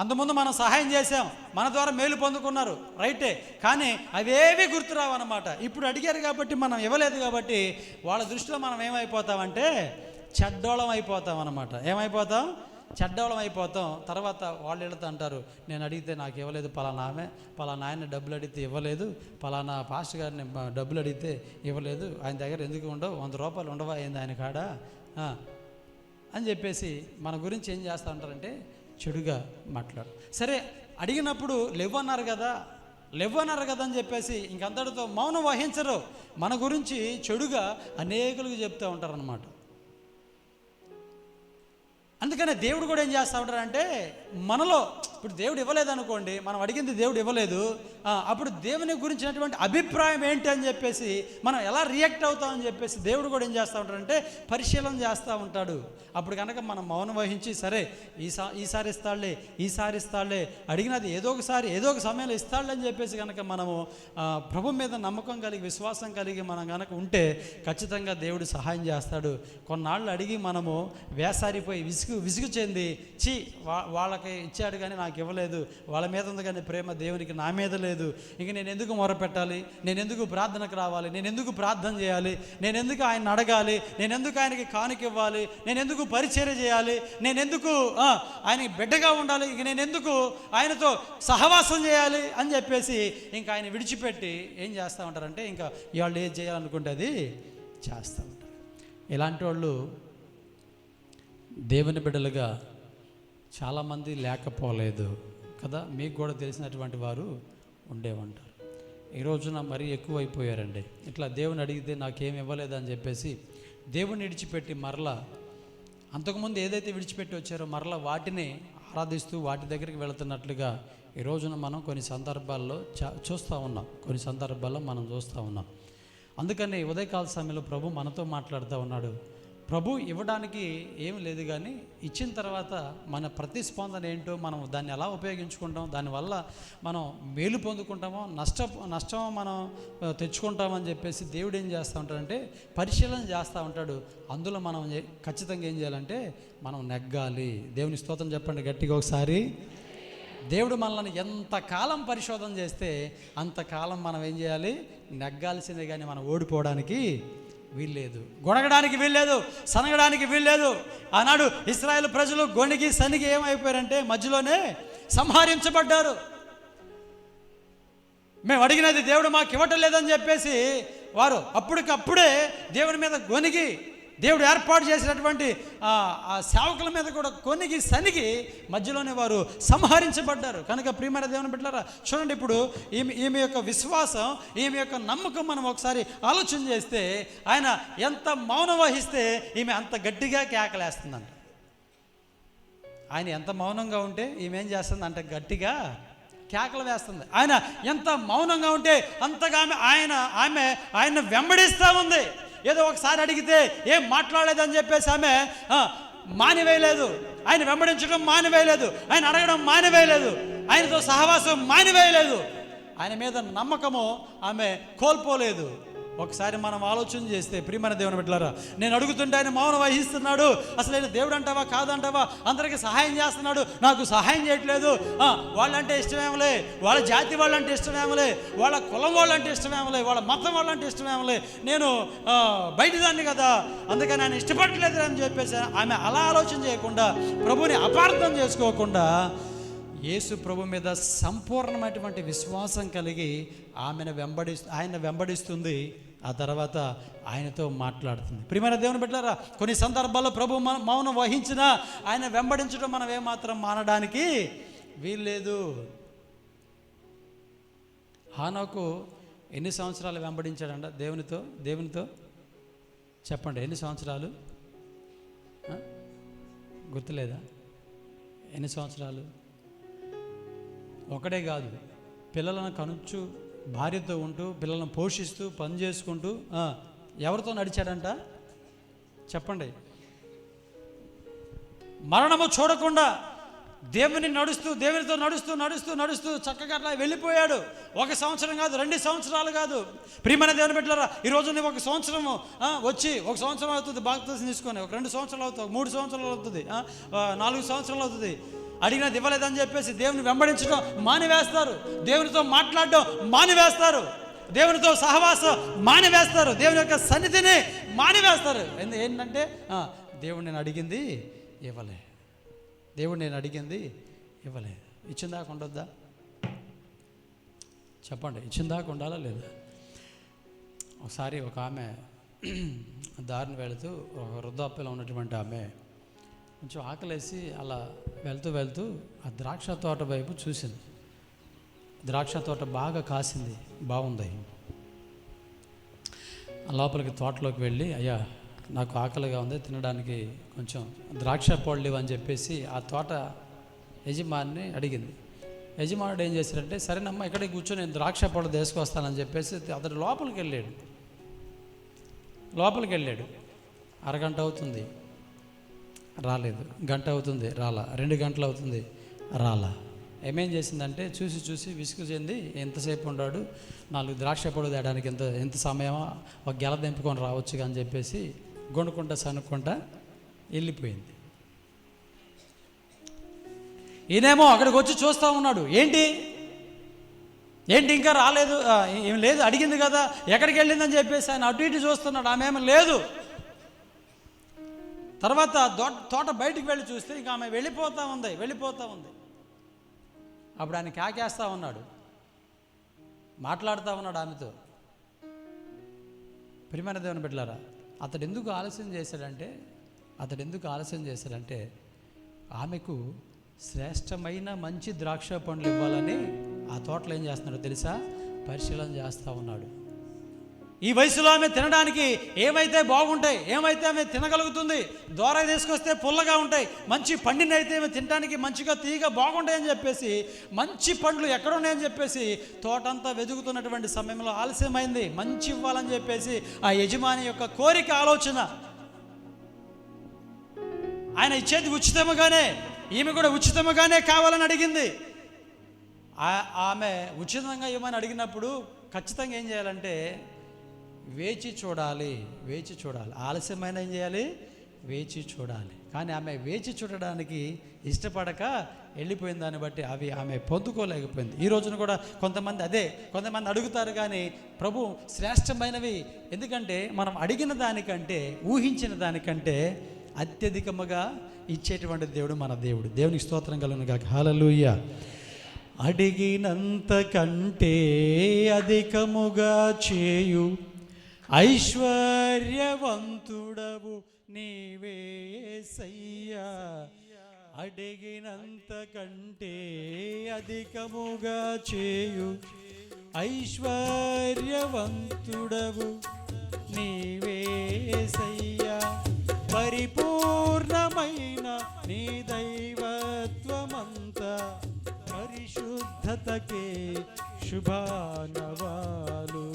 అంతకుముందు మనం సహాయం చేసాం, మన ద్వారా మేలు పొందుకున్నారు, రైటే, కానీ అవేవి గుర్తురావన్నమాట. ఇప్పుడు అడిగారు కాబట్టి మనం ఇవ్వలేదు కాబట్టి వాళ్ళ దృష్టిలో మనం ఏమైపోతామంటే చెడ్డోళం అయిపోతాం అన్నమాట. చెడ్డోళం అయిపోతాం. తర్వాత వాళ్ళు వెళుతూ అంటారు, నేను అడిగితే నాకు ఇవ్వలేదు, పలానా ఆయన డబ్బులు అడిగితే ఇవ్వలేదు, పలానా పాస్టర్ గారిని డబ్బులు అడిగితే ఇవ్వలేదు, ఆయన దగ్గర ఎందుకు ఉండవు, 100 రూపాయలు ఉండవా అయింది ఆయన కాడ అని చెప్పేసి మన గురించి ఏం చేస్తూ ఉంటారంటే చెడుగా మాట్లాడు. సరే అడిగినప్పుడు లేవన్నారు కదా అని చెప్పేసి ఇంకంతటితో మౌనం వహించరు. మన గురించి చెడుగా అనేకులకు చెప్తూ ఉంటారనమాట. అందుకనే దేవుడు కూడా ఏం చేస్తూ ఉంటారంటే మనలో ఇప్పుడు దేవుడు ఇవ్వలేదు అనుకోండి, మనం అడిగింది దేవుడు ఇవ్వలేదు, అప్పుడు దేవుని గురించినటువంటి అభిప్రాయం ఏంటి అని చెప్పేసి మనం ఎలా రియాక్ట్ అవుతామని చెప్పేసి దేవుడు కూడా ఏం చేస్తూ ఉంటాడంటే పరిశీలన చేస్తూ ఉంటాడు. అప్పుడు కనుక మనం మౌనం వహించి సరే ఈసారి ఇస్తాడులే అడిగినది ఏదో ఒక సమయంలో ఇస్తాడులే అని చెప్పేసి కనుక మనము ప్రభు మీద నమ్మకం కలిగి విశ్వాసం కలిగి మనం కనుక ఉంటే ఖచ్చితంగా దేవుడు సహాయం చేస్తాడు. కొన్నాళ్ళు అడిగి మనము వేసారిపోయి విసుగు చెంది వాళ్ళకి ఇచ్చాడు కానీ నాకు ఇవ్వలేదు, వాళ్ళ మీద ఉంది కానీ ప్రేమ దేవునికి నా మీద లేదు, ఇంక నేను ఎందుకు మొరపెట్టాలి, నేను ఎందుకు ప్రార్థనకు రావాలి, నేను ఎందుకు ప్రార్థన చేయాలి, నేను ఎందుకు ఆయన అడగాలి, నేను ఎందుకు ఆయనకి కానుక ఇవ్వాలి, నేను ఎందుకు పరిచర్య చేయాలి, నేను ఎందుకు ఆయనకి బిడ్డగా ఉండాలి, ఇంక నేను ఎందుకు ఆయనతో సహవాసం చేయాలి అని చెప్పేసి ఇంకా ఆయన విడిచిపెట్టి ఏం చేస్తూ ఉంటారంటే ఇంకా ఇవాళ ఏది చేయాలనుకుంటే అది చేస్తూ ఉంటారు. ఇలాంటి వాళ్ళు దేవుని బిడ్డలుగా చాలామంది లేకపోలేదు కదా. మీకు కూడా తెలిసినటువంటి వారు ఉండేవంటారు. ఈ రోజున మరీ ఎక్కువ అయిపోయారండి. ఇట్లా దేవుని అడిగితే నాకేం ఇవ్వలేదని చెప్పేసి దేవుని విడిచిపెట్టి మరలా అంతకుముందు ఏదైతే విడిచిపెట్టి వచ్చారో మరలా వాటిని ఆరాధిస్తూ వాటి దగ్గరికి వెళుతున్నట్లుగా ఈ రోజున మనం కొన్ని సందర్భాల్లో చూస్తూ ఉన్నాం. అందుకని ఉదయకాల సమయంలో ప్రభు మనతో మాట్లాడుతూ ఉన్నాడు. ప్రభు ఇవ్వడానికి ఏమి లేదు కానీ ఇచ్చిన తర్వాత మన ప్రతిస్పందన ఏంటో మనం దాన్ని ఎలా ఉపయోగించుకుంటాం, దానివల్ల మనం మేలు పొందుకుంటామో నష్టం మనం తెచ్చుకుంటామని చెప్పేసి దేవుడు ఏం చేస్తూ ఉంటాడంటే పరిశీలన చేస్తూ ఉంటాడు. అందులో మనం ఖచ్చితంగా ఏం చేయాలంటే మనం నెగ్గాలి. దేవుని స్తోత్రం చెప్పండి గట్టిగా ఒకసారి. దేవుడు మనల్ని ఎంతకాలం పరిశోధన చేస్తే అంతకాలం మనం ఏం చేయాలి, నెగ్గాల్సిందే కానీ మనం ఓడిపోవడానికి వీల్లేదు, గొడగడానికి వీల్లేదు, సనగడానికి వీల్లేదు. ఆనాడు ఇశ్రాయేల్ ప్రజలు గొణిగి సనిగి ఏమైపోయారంటే మధ్యలోనే సంహరించబడ్డారు. మేము అడిగినది దేవుడు మాకు ఇవ్వటం లేదని చెప్పేసి వారు అప్పటికప్పుడే దేవుడి మీద గొనిగి దేవుడు ఏర్పాటు చేసినటువంటి ఆ సేవకుల మీద కూడా కొనిగి సనిగి మధ్యలోనే వారు సంహరించబడ్డారు. కనుక ప్రియమైన దేవుని బిడ్డలారా చూడండి, ఇప్పుడు ఈమె యొక్క విశ్వాసం, ఈమె యొక్క నమ్మకం మనం ఒకసారి ఆలోచన చేస్తే ఆయన ఎంత మౌనం వహిస్తే ఈమె అంత గట్టిగా కేకలేస్తుందంట. ఆయన ఎంత మౌనంగా ఉంటే ఈమె ఏం చేస్తుంది అంటే గట్టిగా కేకలు వేస్తుంది. ఆయన ఎంత మౌనంగా ఉంటే అంతగా ఆయన వెంబడిస్తూ ఉంది. ఏదో ఒకసారి అడిగితే ఏం మాట్లాడలేదని చెప్పేసి ఆమె మానివేయలేదు, ఆయన వెంబడించడం మానివేయలేదు, ఆయన అడగడం మానివేయలేదు, ఆయనతో సహవాసం మానివేయలేదు, ఆయన మీద నమ్మకము ఆమె కోల్పోలేదు. ఒకసారి మనం ఆలోచన చేస్తే ప్రియమైన దేవుని బిడ్డలారా, నేను అడుగుతుంటే ఆయన మౌనం వహిస్తున్నాడు. అసలు ఆయన దేవుడు అంటావా కాదంటావా, అందరికీ సహాయం చేస్తున్నాడు, నాకు సహాయం చేయట్లేదు, వాళ్ళంటే ఇష్టమేమలే, వాళ్ళ జాతి వాళ్ళంటే ఇష్టమేమలే, వాళ్ళ కులం వాళ్ళంటే ఇష్టమేమలే, వాళ్ళ మతం వాళ్ళంటే ఇష్టమేమలే, నేను బయటదాన్ని కదా, అందుకని ఆయన ఇష్టపడట్లేదు అని చెప్పేసి ఆమె అలా ఆలోచన చేయకుండా, ప్రభుని అపార్థం చేసుకోకుండా యేసు ప్రభు మీద సంపూర్ణమైనటువంటి విశ్వాసం కలిగి ఆయన వెంబడిస్తుంది. ఆ తర్వాత ఆయనతో మాట్లాడుతుంది. ప్రియమైన దేవుని బిడ్డలారా, కొన్ని సందర్భాల్లో ప్రభు మౌనం వహించినా ఆయన వెంబడించడం మనం ఏమాత్రం మానడానికి వీల్లేదు. హానోకు ఎన్ని సంవత్సరాలు వెంబడించాడంట దేవునితో చెప్పండి, ఎన్ని సంవత్సరాలు గుర్తులేదా? ఎన్ని సంవత్సరాలు? ఒకటే కాదు, పిల్లలను కనుచ్చు, భార్యతో ఉంటూ, పిల్లలను పోషిస్తూ, పని చేసుకుంటూ ఎవరితో నడిచాడంట చెప్పండి? మరణము చూడకుండా దేవునితో నడుస్తూ చక్కగా అట్లా వెళ్ళిపోయాడు. 1 సంవత్సరం కాదు, 2 సంవత్సరాలు కాదు. ప్రియమైన దేవుని బిడ్డలారా, ఈరోజు నువ్వు 1 సంవత్సరం వచ్చి 1 సంవత్సరం అవుతుంది బాప్తిసం తీసుకొని, 2 సంవత్సరాలు అవుతుంది, 3 సంవత్సరాలు అవుతుంది, 4 సంవత్సరాలు అవుతుంది, అడిగినది ఇవ్వలేదని చెప్పేసి దేవుని వెంబడించడం మానివేస్తారు, దేవునితో మాట్లాడడం మానివేస్తారు, దేవునితో సహవాసం మానివేస్తారు, దేవుని యొక్క సన్నిధిని మానివేస్తారు. ఏంటంటే దేవుడు నేను అడిగింది ఇవ్వలేదు. ఇచ్చిందాకా ఉండొద్దా చెప్పండి? ఇచ్చిందాకా ఉండాలా లేదా? ఒకసారి ఒక ఆమె దారిని వెళుతూ, ఒక వృద్ధాప్యలో ఉన్నటువంటి ఆమె కొంచెం ఆకలేసి అలా వెళ్తూ ఆ ద్రాక్ష తోట వైపు చూసింది. ద్రాక్ష తోట బాగా కాసింది, బాగుంది. లోపలికి తోటలోకి వెళ్ళి, అయ్యా నాకు ఆకలిగా ఉంది, తినడానికి కొంచెం ద్రాక్ష పళ్ళు అని చెప్పేసి ఆ తోట యజమాని అడిగింది. యజమానుడు ఏం చేశాడంటే, సరేనమ్మా ఇక్కడికి కూర్చొని నేను ద్రాక్ష పళ్ళు తీసుకొస్తానని చెప్పేసి అతడు లోపలికి వెళ్ళాడు. అరగంట అవుతుంది, రాలేదు. గంట అవుతుంది, రాలా. 2 గంటలు అవుతుంది, రాలా. ఏమేం చేసిందంటే చూసి విసుగు చెంది ఎంతసేపు ఉన్నాడు, 4 ద్రాక్ష పళ్ళు తేయడానికి ఎంత సమయమా, ఒక గెల దింపుకొని రావచ్చు అని చెప్పేసి గొనుక్కుంటా సనుక్కుంటా వెళ్ళిపోయింది. ఈయనేమో అక్కడికి వచ్చి చూస్తూ ఉన్నాడు. ఏంటి ఇంకా రాలేదు, ఏం లేదు, అడిగింది కదా ఎక్కడికి వెళ్ళిందని చెప్పేసి ఆయన అటు ఇటు చూస్తున్నాడు. ఆమె ఏమో లేదు. తర్వాత తోట బయటికి వెళ్ళి చూస్తే ఇంకా ఆమె వెళ్ళిపోతూ ఉంది. అప్పుడు ఆయన కాకేస్తూ ఉన్నాడు, మాట్లాడుతూ ఉన్నాడు ఆమెతో. ప్రియమైన దేవుని బిడ్డలారా, అతడు ఎందుకు ఆలస్యం చేశాడంటే ఆమెకు శ్రేష్టమైన మంచి ద్రాక్ష పండ్లు ఇవ్వాలని ఆ తోటలో ఏం చేస్తున్నాడో తెలుసా, పరిశీలన చేస్తూ ఉన్నాడు. ఈ వయసులో ఆమె తినడానికి ఏమైతే బాగుంటాయి, ఏమైతే ఆమె తినగలుగుతుంది, దూరం తీసుకొస్తే పుల్లగా ఉంటాయి, మంచి పండిన అయితే ఆమె తినడానికి మంచిగా తీయగా బాగుంటాయని చెప్పేసి, మంచి పండ్లు ఎక్కడున్నాయని చెప్పేసి తోటంతా వెతుకుతున్నటువంటి సమయంలో ఆలస్యమైంది. మంచి ఇవ్వాలని చెప్పేసి ఆ యజమాని యొక్క కోరిక, ఆలోచన. ఆయన ఇచ్చేది ఉచితముగానే, ఈమె కూడా ఉచితముగానే కావాలని అడిగింది. ఆమె ఉచితంగా ఇవ్వమని అడిగినప్పుడు ఖచ్చితంగా ఏం చేయాలంటే వేచి చూడాలి. ఆలస్యమైన ఏం చేయాలి, వేచి చూడాలి. కానీ ఆమె వేచి చూడడానికి ఇష్టపడక వెళ్ళిపోయిన దాన్ని బట్టి ఆమె పొందుకోలేకపోయింది. ఈ రోజున కూడా కొంతమంది అడుగుతారు, కానీ ప్రభు శ్రేష్టమైనవి, ఎందుకంటే మనం అడిగిన దానికంటే, ఊహించిన దానికంటే అత్యధికముగా ఇచ్చేటువంటి దేవుడు మన దేవుడు. దేవునికి స్తోత్రం కలుగును గాక. హల్లెలూయా. అడిగినంత కంటే అధికముగా చేయు ఐశ్వర్యవంతుడవు నీవే యేసయ్యా. అడిగినంత కంటే అధికముగా చేయు ఐశ్వర్యవంతుడవు నీవే యేసయ్యా. పరిపూర్ణమైన నీ దైవత్వమంతా పరిశుద్ధతకే శుభానవాలు.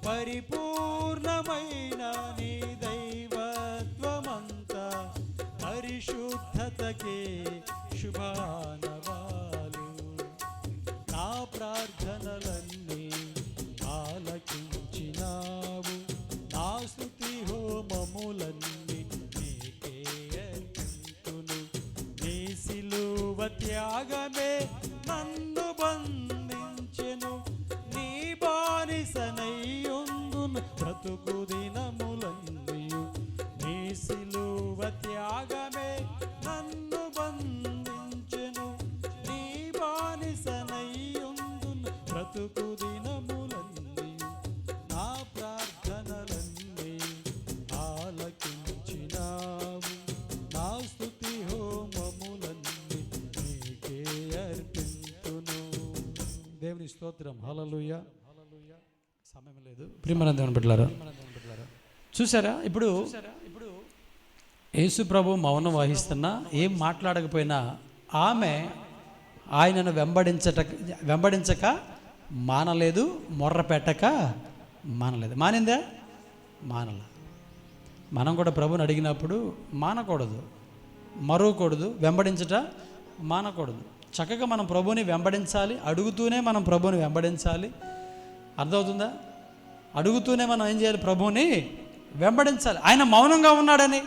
పరిపూర్ణమైన నీ దైవత్వమంతా పరిశుద్ధతకే శుభానవాలు. నా ప్రార్థనలన్నీ ఆలకించినావు, నా స్తుతి హోమములన్నీ నీకే అర్పింతును. నీ సిలువ త్యాగమే నన్ను బంధించెను, నీ బానిసనయ్యుందును బ్రతుకు దినములన్నీయు. నీ సిలువ త్యాగమే నన్ను బంధించెను, నీ బానిసనయ్యుందును బ్రతుకు దినములన్నీయు. నా ప్రార్థనలన్నీ ఆలకించినావు, నా స్తుతి హోమములన్నీ నీకే అర్పింతును. దేవుని స్తోత్రం. హల్లెలూయా. సమయం లేదు. ప్రియమైన దేవుని బిడ్డలారా, చూసారా, ఇప్పుడు యేసు ప్రభు మౌనం వహిస్తున్నా, ఏం మాట్లాడకపోయినా ఆమె ఆయనను వెంబడించక మానలేదు, మొర్ర పెట్టక మానలేదు. మానిందా? మానల. మనం కూడా ప్రభుని అడిగినప్పుడు మానకూడదు, మరవకూడదు, వెంబడించట మానకూడదు. చక్కగా మనం ప్రభుని వెంబడించాలి. అడుగుతూనే మనం ప్రభుని వెంబడించాలి. అర్థమవుతుందా? అడుగుతూనే మనం ఏం చేయాలి, ప్రభుని వెంబడించాలి. ఆయన మౌనంగా ఉన్నాడని,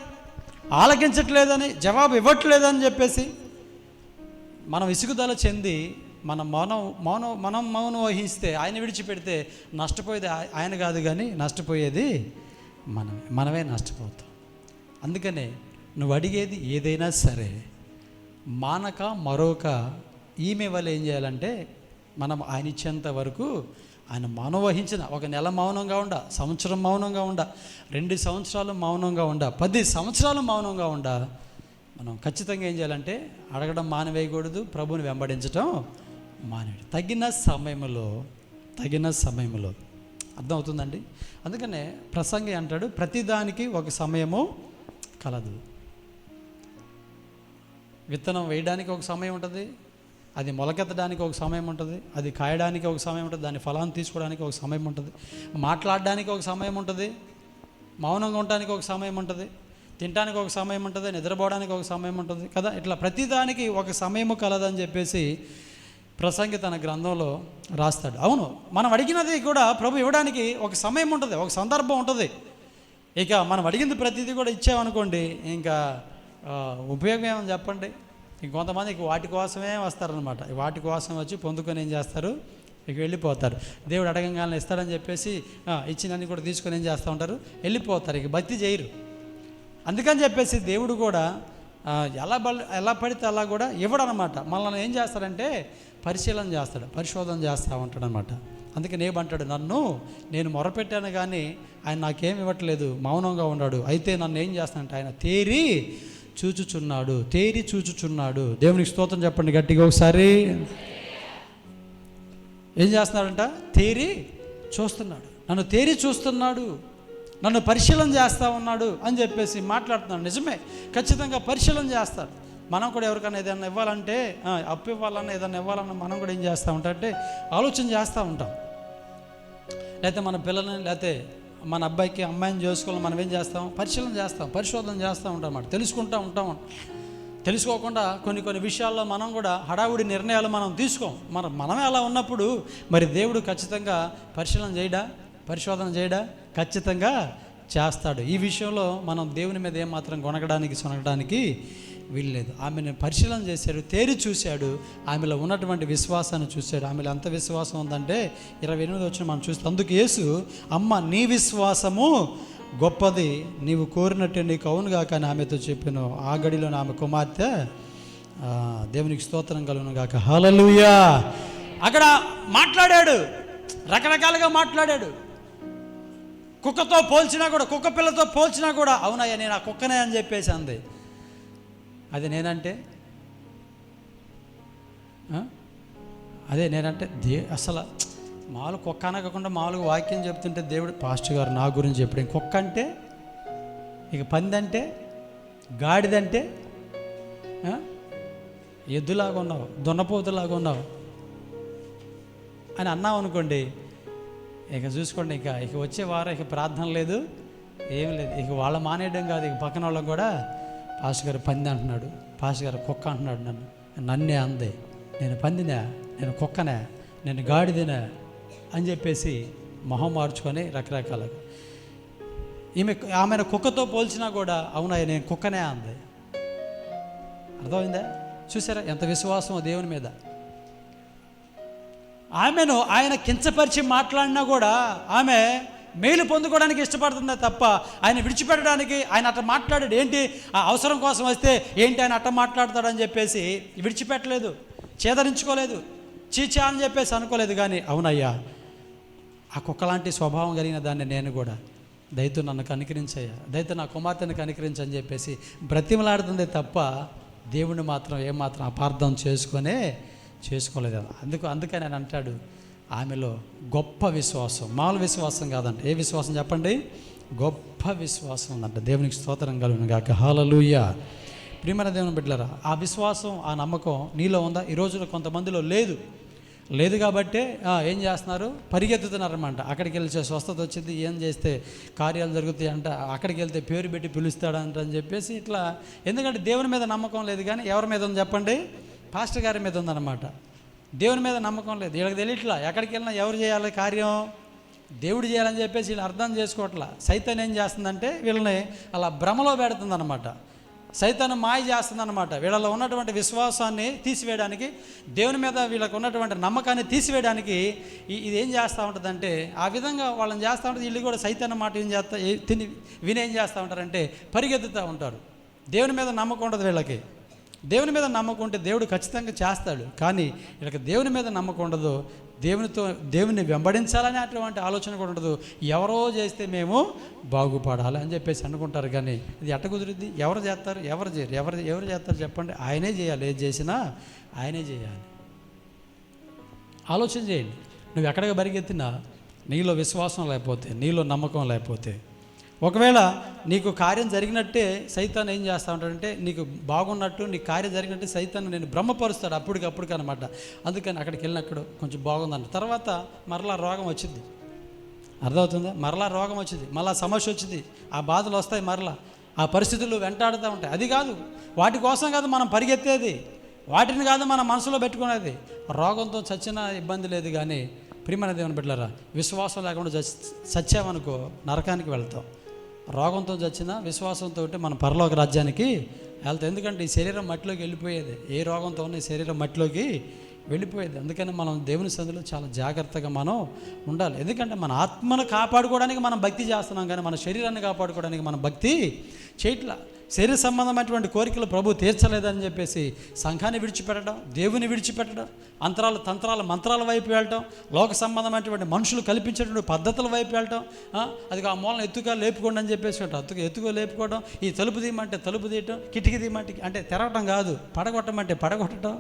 ఆలకించట్లేదని, జవాబు ఇవ్వట్లేదని చెప్పేసి మనం విసుగుదల చెంది మనం మౌనం వహిస్తే, ఆయన విడిచిపెడితే నష్టపోయేది ఆయన కాదు, కానీ నష్టపోయేది మనమే నష్టపోతాం. అందుకనే నువ్వు అడిగేది ఏదైనా సరే మానక మరొక ఈమె వల్ల ఏం చేయాలంటే, మనం ఆయన ఇచ్చేంత వరకు ఆయన మౌనం వహించిన, 1 నెల మౌనంగా ఉండ, సంవత్సరం మౌనంగా ఉండ, 2 సంవత్సరాలు మౌనంగా ఉండ, 10 సంవత్సరాలు మౌనంగా ఉండ, మనం ఖచ్చితంగా ఏం చేయాలంటే అడగడం మానివేయకూడదు, ప్రభుని వెంబడించడం మానేడు. తగిన సమయంలో అర్థమవుతుందండి. అందుకనే ప్రసంగి అంటాడు, ప్రతిదానికి ఒక సమయము కలదు. విత్తనం వేయడానికి ఒక సమయం ఉంటుంది, అది మొలకెత్తడానికి ఒక సమయం ఉంటుంది, అది కాయడానికి ఒక సమయం ఉంటుంది, దాని ఫలాన్ని తీసుకోవడానికి ఒక సమయం ఉంటుంది, మాట్లాడడానికి ఒక సమయం ఉంటుంది, మౌనంగా ఉండడానికి ఒక సమయం ఉంటుంది, తినడానికి ఒక సమయం ఉంటుంది, నిద్రపోవడానికి ఒక సమయం ఉంటుంది కదా. ఇట్లా ప్రతిదానికి ఒక సమయము కలదని చెప్పేసి ప్రసంగి తన గ్రంథంలో రాస్తాడు. అవును, మనం అడిగినది కూడా ప్రభు ఇవ్వడానికి ఒక సమయం ఉంటుంది, ఒక సందర్భం ఉంటుంది. ఇక మనం అడిగింది ప్రతిదీ కూడా ఇచ్చామనుకోండి, ఇంకా ఉపయోగం ఏమని చెప్పండి. ఇంకొంతమంది వాటి కోసమే వస్తారనమాట. వాటి కోసం వచ్చి పొందుకొని ఏం చేస్తారు, ఇక వెళ్ళిపోతారు. దేవుడు అడగంగానే ఇస్తాడని చెప్పేసి ఇచ్చినన్ని కూడా తీసుకొని ఏం చేస్తూ ఉంటారు, వెళ్ళిపోతారు. ఇక భక్తి చేయరు. అందుకని చెప్పేసి దేవుడు కూడా ఎలా పడితే అలా కూడా ఇవ్వడనమాట. మనల్ని ఏం చేస్తాడంటే పరిశీలన చేస్తాడు, పరిశోధన చేస్తూ ఉంటాడు అనమాట. అందుకే నేబంటాడు, నేను మొరపెట్టాను కానీ ఆయన నాకేం ఇవ్వట్లేదు, మౌనంగా ఉన్నాడు. అయితే నన్ను ఏం చేస్తానంటే ఆయన తేరి చూచుచున్నాడు. దేవునికి స్తోత్రం చెప్పండి గట్టిగా ఒకసారి. ఏం చేస్తున్నాడంట? తేరి చూస్తున్నాడు, నన్ను తేరి చూస్తున్నాడు, నన్ను పరిశీలన చేస్తూ ఉన్నాడు అని చెప్పేసి మాట్లాడుతున్నాడు. నిజమే, ఖచ్చితంగా పరిశీలన చేస్తాడు. మనం కూడా ఎవరికైనా ఏదైనా ఇవ్వాలంటే, అప్పు ఇవ్వాలన్నా ఏదైనా ఇవ్వాలన్నా మనం కూడా ఏం చేస్తూ ఉంటాం అంటే ఆలోచన చేస్తూ ఉంటాం. లేకపోతే మన పిల్లల్ని, లేకపోతే మన అబ్బాయికి అమ్మాయిని చేసుకోవాలని మనం ఏం చేస్తాం, పరిశీలన చేస్తాం, పరిశోధన చేస్తూ ఉంటాం అన్నమాట. తెలుసుకుంటూ ఉంటాం. తెలుసుకోకుండా కొన్ని విషయాల్లో మనం కూడా హడావుడి నిర్ణయాలు మనం తీసుకోం. మనమే అలా ఉన్నప్పుడు మరి దేవుడు ఖచ్చితంగా పరిశోధన చేయడా? ఖచ్చితంగా చేస్తాడు. ఈ విషయంలో మనం దేవుని మీద ఏమాత్రం కొనగడానికి వీల్లేదు. ఆమెను పరిశీలన చేశాడు, తేరి చూశాడు, ఆమెలో ఉన్నటువంటి విశ్వాసాన్ని చూశాడు. ఆమెలో ఎంత విశ్వాసం ఉందంటే 28 వచ్చిన మనం చూస్తే, అందుకు యేసు, అమ్మ నీ విశ్వాసము గొప్పది, నీవు కోరినట్టే నీకు అవునుగా కానీ ఆమెతో చెప్పాను. ఆ గడిలో ఆమె కుమార్తె దేవునికి స్తోత్రం కలుగును గాక. హల్లెలూయా. అక్కడ మాట్లాడాడు, రకరకాలుగా మాట్లాడాడు. కుక్కతో పోల్చినా కూడా, కుక్క పిల్లతో పోల్చినా కూడా అవునయ్యా నేను ఆ కుక్కనే అని చెప్పేసి అంది. అది నేనంటే అసలు మామూలు కుక్క అనకుండా మామూలుగా వాక్యం చెప్తుంటే దేవుడు పాస్టర్ గారు నా గురించి చెప్పాడు. కుక్క అంటే, ఇక పంది అంటే, గాడిదంటే, ఎద్దులాగా ఉన్నావు, దున్నపోతులాగా ఉన్నావు అని అన్నావు అనుకోండి, ఇక చూసుకోండి, ఇక వచ్చే వారం ఇక ప్రార్థన లేదు, ఏం లేదు. ఇక వాళ్ళ మానేయడం కాదు, ఇక పక్కన వాళ్ళకి కూడా పాస్టర్ గారు పంది అంటున్నాడు, పాస్టర్ గారు కుక్క అంటున్నాడు, నన్నే అందే, నేను పందినా, నేను కుక్కనే, నేను గాడిదనే అని చెప్పేసి మొహం మార్చుకొని రకరకాలుగా. ఆమెను కుక్కతో పోల్చినా కూడా అవునా నేను కుక్కనే అంది. అర్థమైందా? చూసారా ఎంత విశ్వాసం దేవుని మీద. ఆమెను ఆయన కించపరిచి మాట్లాడినా కూడా ఆమె మేలు పొందుకోవడానికి ఇష్టపడుతుందే తప్ప ఆయన విడిచిపెట్టడానికి, ఆయన అట్ట మాట్లాడాడు ఏంటి, ఆ అవసరం కోసం వస్తే ఏంటి ఆయన అట్ట మాట్లాడతాడని చెప్పేసి విడిచిపెట్టలేదు, చేదరించుకోలేదు, చీచా అని చెప్పేసి అనుకోలేదు. కానీ అవునయ్యా ఆ కుక్కలాంటి స్వభావం కలిగిన దాన్ని నేను కూడా దయతో నన్ను కనికరించయ్యా, దయతో నా కుమార్తెను కనికరించని చెప్పేసి బ్రతిమలాడుతుందే తప్ప దేవుణ్ణి మాత్రం ఏమాత్రం అపార్థం చేసుకోలేదు. అందుకని ఆయన అంటాడు, ఆమెలో గొప్ప విశ్వాసం, మామూలు విశ్వాసం కాదంట. ఏ విశ్వాసం చెప్పండి? గొప్ప విశ్వాసం ఉందంట. దేవునికి స్తోత్రం కలుగును గాక. హల్లెలూయా. ప్రియమైన దేవుని బిడ్డలారా, ఆ విశ్వాసం, ఆ నమ్మకం నీలో ఉందా? ఈ రోజున కొంతమందిలో లేదు కాబట్టే ఏం చేస్తున్నారు, పరిగెత్తుతున్నారన్నమాట. అక్కడికి వెళ్తే స్వస్థత వచ్చింది, ఏం చేస్తే కార్యాలు జరుగుతాయి అంట, అక్కడికి వెళ్తే పేరు పెట్టి పిలుస్తాడంట అని చెప్పేసి ఇట్లా. ఎందుకంటే దేవుని మీద నమ్మకం లేదు. కానీ ఎవరి మీద ఉంది చెప్పండి? పాస్టర్ గారి మీద ఉందన్నమాట. దేవుని మీద నమ్మకం లేదు. వీళ్ళకి తెలియట్లా, ఎక్కడికి వెళ్ళినా ఎవరు చేయాలి కార్యం, దేవుడు చేయాలని చెప్పేసి వీళ్ళు అర్థం చేసుకోవట్లా. సైతాన్ ఏం చేస్తుందంటే వీళ్ళని అలా భ్రమలో పెడుతుందన్నమాట. సైతాను మాయ చేస్తుందన్నమాట. వీళ్ళలో ఉన్నటువంటి విశ్వాసాన్ని తీసివేయడానికి, దేవుని మీద వీళ్ళకు ఉన్నటువంటి నమ్మకాన్ని తీసివేయడానికి ఇది ఏం చేస్తూ ఉంటుందంటే, ఆ విధంగా వాళ్ళని చేస్తూ ఉంటుంది. వీళ్ళు కూడా సైతాన్ మాట వినేం చేస్తూ ఉంటారంటే పరిగెత్తుతూ ఉంటారు. దేవుని మీద నమ్మకం ఉండదు వీళ్ళకి. దేవుని మీద నమ్మకం ఉంటే దేవుడు ఖచ్చితంగా చేస్తాడు. కానీ వీళ్ళకి దేవుని మీద నమ్మకం ఉండదు, దేవుని వెంబడించాలని అటువంటి ఆలోచన కూడా ఉండదు. ఎవరో చేస్తే మేము బాగుపడాలి అని చెప్పేసి అనుకుంటారు. కానీ ఇది ఎట్ట కుదిరిద్ది? ఎవరు చేస్తారు? ఎవరు చేయరు. ఎవరు చేస్తారు చెప్పండి? ఆయనే చేయాలి. ఏది చేసినా ఆయనే చేయాలి. ఆలోచన చేయండి. నువ్వు ఎక్కడికి పరిగెత్తినా నీలో విశ్వాసం లేకపోతే, నీలో నమ్మకం లేకపోతే ఒకవేళ నీకు కార్యం జరిగినట్టే సైతాన్ ఏం చేస్తూ ఉంటాడంటే, నీకు బాగున్నట్టు నీకు కార్యం జరిగినట్టే సైతాన్ నేను భ్రమపరుస్తాడు అప్పటికప్పుడు అనమాట. అందుకని అక్కడికి వెళ్ళినప్పుడు కొంచెం బాగుందంట, తర్వాత మరలా రోగం వచ్చింది. అర్థమవుతుందా? మరలా రోగం వచ్చింది, మళ్ళీ సమస్య వచ్చింది, ఆ బాధలు వస్తాయి, మరలా ఆ పరిస్థితులు వెంటాడుతూ ఉంటాయి. అది కాదు, వాటి కోసం కాదు మనం పరిగెత్తేది, వాటిని కాదు మన మనసులో పెట్టుకునేది. రోగంతో చచ్చినా ఇబ్బంది లేదు, కానీ ప్రియమైన దేవుని బిడ్డలారా, విశ్వాసం లేకుండా చచ్చామనుకో నరకానికి వెళ్తాం. రోగంతో చచ్చినా విశ్వాసంతో ఉంటే మనం పరలోక రాజ్యానికి వెళ్తాం. ఎందుకంటే ఈ శరీరం మట్టిలోకి వెళ్ళిపోయేది, ఏ రోగంతో ఉన్న ఈ శరీరం మట్టిలోకి వెళ్ళిపోయేది. అందుకని మనం దేవుని సన్నిధిలో చాలా జాగ్రత్తగా మనం ఉండాలి. ఎందుకంటే మన ఆత్మను కాపాడుకోవడానికి మనం భక్తి చేస్తున్నాం, కానీ మన శరీరాన్ని కాపాడుకోవడానికి మనం భక్తి చేయట్లా. శరీర సంబంధమైనటువంటి కోరికలు ప్రభు తీర్చలేదని చెప్పేసి సంఘాన్ని విడిచిపెట్టడం, దేవుని విడిచిపెట్టడం, అంతరాలు తంత్రాలు మంత్రాల వైపు వెళ్ళటం, లోక సంబంధమైనటువంటి మనుషులు కల్పించేటువంటి పద్ధతుల వైపు వెళ్ళటం, అది ఆ మూలన ఎత్తుగా లేపుకోండి అని చెప్పేసి ఎత్తుగా లేపుకోవడం, ఈ తలుపు తీయమంటే తలుపు తీయటం, కిటికీ తీయమంటే అంటే తెరవటం కాదు, పడగొట్టమంటే పడగొట్టడం,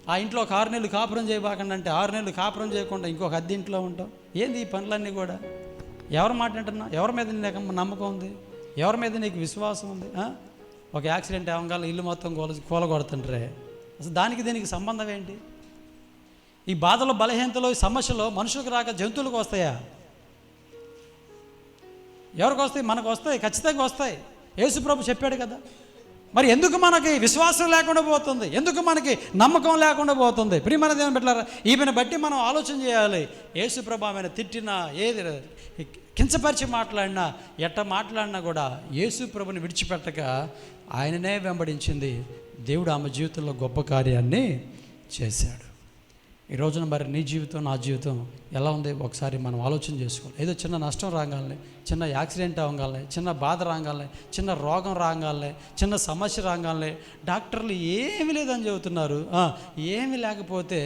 ఆ ఇంట్లో ఒక 6 నెలలు కాపురం చేయబాకండి అంటే 6 నెలలు కాపురం చేయకుండా ఇంకొక అద్దె ఇంట్లో ఉంటాం. ఏంది ఈ పనులన్నీ కూడా? ఎవరి మాట వింటున్నా? ఎవరి మీద నీకు నమ్మకం ఉంది? ఎవరి మీద నీకు విశ్వాసం ఉంది? ఒక యాక్సిడెంట్ అవ్వగానే ఇల్లు మొత్తం కూలగొడుతుంటారే, అసలు దానికి దీనికి సంబంధం ఏంటి? ఈ బాధలు, బలహీనతలు, ఈ సమస్యలు మనుషులకు రాక జంతువులకు వస్తాయా? ఎవరికి వస్తాయి? మనకు వస్తాయి, ఖచ్చితంగా వస్తాయి. యేసు ప్రభు చెప్పాడు కదా. మరి ఎందుకు మనకి విశ్వాసం లేకుండా పోతుంది? ఎందుకు మనకి నమ్మకం లేకుండా పోతుంది? ప్రియమైన దేవుని బిడ్డలారా, ఈమెను బట్టి మనం ఆలోచన చేయాలి. యేసు ప్రభు ఆమెను తిట్టినా, ఏది కించపరిచి మాట్లాడినా, ఎట్ట మాట్లాడినా కూడా యేసు ప్రభుని విడిచిపెట్టక ఆయననే వెంబడించింది. దేవుడు ఆమె జీవితంలో గొప్ప కార్యాన్ని చేశాడు. ఈ రోజున మరి నీ జీవితం, నా జీవితం ఎలా ఉంది ఒకసారి మనం ఆలోచన చేసుకోవాలి. ఏదో చిన్న నష్టం రాగానే, చిన్న యాక్సిడెంట్ అవ్వగానే, చిన్న బాధ రాగానే, చిన్న రోగం రాగానే, చిన్న సమస్య రాగానే డాక్టర్లు ఏమీ లేదని చెబుతున్నారు. ఏమీ లేకపోతే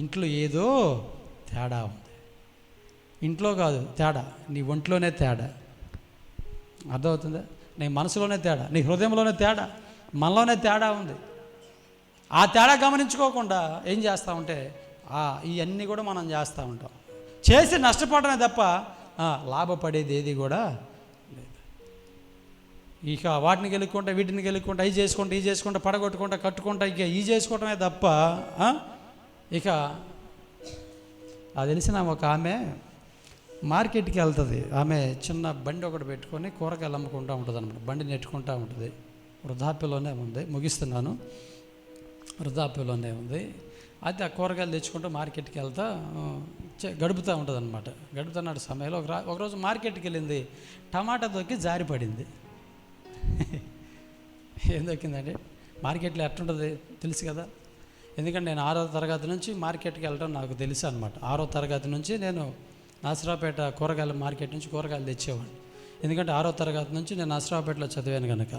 ఇంట్లో ఏదో తేడా ఉంది. ఇంట్లో కాదు తేడా, నీ ఒంట్లోనే తేడా. అర్థమవుతుందా? నీ మనసులోనే తేడా, నీ హృదయంలోనే తేడా, మనలోనే తేడా ఉంది. ఆ తేడా గమనించుకోకుండా ఏం చేస్తామంటే ఇవన్నీ కూడా మనం చేస్తూ ఉంటాం. చేసి నష్టపోవడమే తప్ప లాభపడేది ఏది కూడా లేదు. ఇక వాటిని గెలుక్కుంటా, వీటిని గెలుక్కుంటా, ఇవి చేసుకుంటా, పడగొట్టుకుంటా, కట్టుకుంటా, ఇక ఇవి చేసుకోవడమే తప్ప ఇక అది తెలిసిన ఒక ఆమె మార్కెట్కి వెళ్తుంది. ఆమె చిన్న బండి ఒకటి పెట్టుకొని కూరగాయలు అమ్ముకుంటూ ఉంటుంది అనమాట. బండి నెట్టుకుంటూ ఉంటుంది. వృద్ధాప్యలోనే ఉంది, ముగిస్తున్నాను. వృద్ధాప్యలోనే ఉంది. అయితే ఆ కూరగాయలు తెచ్చుకుంటూ మార్కెట్కి వెళ్తా గడుపుతూ ఉంటుంది అనమాట. గడుపుతున్న సమయంలో ఒకరోజు మార్కెట్కి వెళ్ళింది, టమాటా దొక్కి జారి పడింది. ఏం దొక్కిందండి? మార్కెట్లో ఎట్లుంటుంది తెలుసు కదా. ఎందుకంటే నేను 6వ తరగతి నుంచి మార్కెట్కి వెళ్ళడం నాకు తెలుసు అనమాట. 6వ తరగతి నుంచి నేను నాసరావుపేట కూరగాయల మార్కెట్ నుంచి కూరగాయలు తెచ్చేవాడిని. ఎందుకంటే 6వ తరగతి నుంచి నేను నాసరావుపేటలో చదివాను కనుక.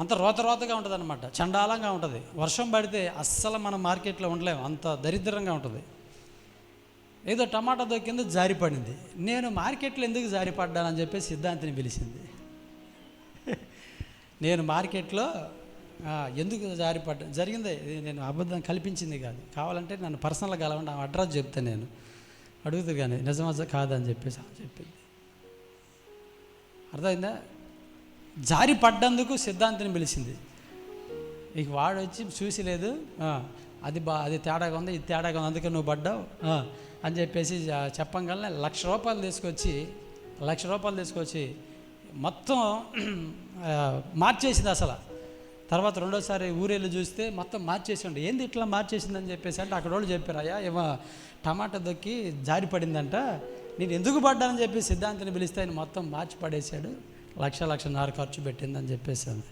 అంత రోతగా ఉంటుంది అనమాట, చండాలంగా ఉంటుంది. వర్షం పడితే అస్సలు మనం మార్కెట్లో ఉండలేము, అంత దరిద్రంగా ఉంటుంది. ఏదో టమాటా దొక్కింది, జారిపడింది. నేను మార్కెట్లో ఎందుకు జారిపడ్డానని చెప్పి సిద్ధాంతిని పిలిచింది. నేను మార్కెట్లో ఎందుకు జరిగింది, నేను అబద్ధం కల్పించింది కాదు. కావాలంటే నన్ను పర్సనల్గా కలవండి, ఆ అడ్రస్ చెప్తే నేను అడుగుతూ కానీ నిజమా కాదని చెప్పేసి చెప్పింది. అర్థమైందా? జారి పడ్డందుకు సిద్ధాంతిని పిలిచింది. ఇక వాడు వచ్చి చూసి లేదు, అది తేడాగా ఉంది, ఇది తేడాగా ఉంది, అందుకే నువ్వు పడ్డావు అని చెప్పేసి చెప్పంగానే ₹1,00,000 తీసుకొచ్చి మొత్తం మార్చేసింది అసలు. తర్వాత రెండోసారి ఊరేళ్ళు చూస్తే మొత్తం మార్చేసిండు. ఏంది ఇట్లా మార్చేసిందని చెప్పేసి అంటే అక్కడ వాళ్ళు చెప్పారు, అయ్యా ఏమో టమాటా దొక్కి జారి పడిందంట, నేను ఎందుకు పడ్డానని చెప్పి సిద్ధాంతిని పిలిస్తే ఆయన మొత్తం మార్చి పడేశాడు, ₹1,00,000 ఖర్చు పెట్టిందని చెప్పేసాను.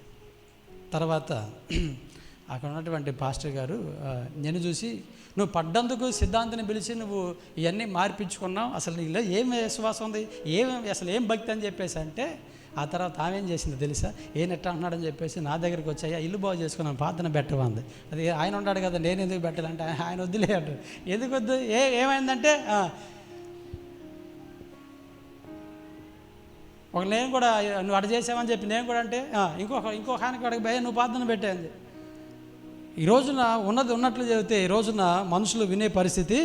తర్వాత అక్కడ ఉన్నటువంటి పాస్టర్ గారు నేను చూసి, నువ్వు పడ్డందుకు సిద్ధాంతిని పిలిచి నువ్వు ఇవన్నీ మార్పించుకున్నావు, అసలు నీలో ఏం విశ్వాసం ఉంది, అసలు ఏం భక్తి అని చెప్పేసి అంటే, ఆ తర్వాత ఆమె ఏం చేసింది తెలుసా, నెట్ అంటున్నాడని చెప్పేసి నా దగ్గరికి వచ్చాయా, ఇల్లు బాగు చేసుకున్నాను, ప్రార్థన పెట్టమంది. అది ఆయన ఉన్నాడు కదా, నేను ఎందుకు పెట్టాలంటే ఆయన వద్దులే అంటారు. ఎందుకు వద్దు, ఏమైందంటే నేను కూడా నువ్వు అడ చేసావని చెప్పి నేను కూడా అంటే ఇంకొక ఆయనకి అడిగి భయ నువ్వు ప్రార్థన పెట్టాయండి. ఈ రోజున ఉన్నది ఉన్నట్లు చెబితే ఈ రోజున మనుషులు వినే పరిస్థితి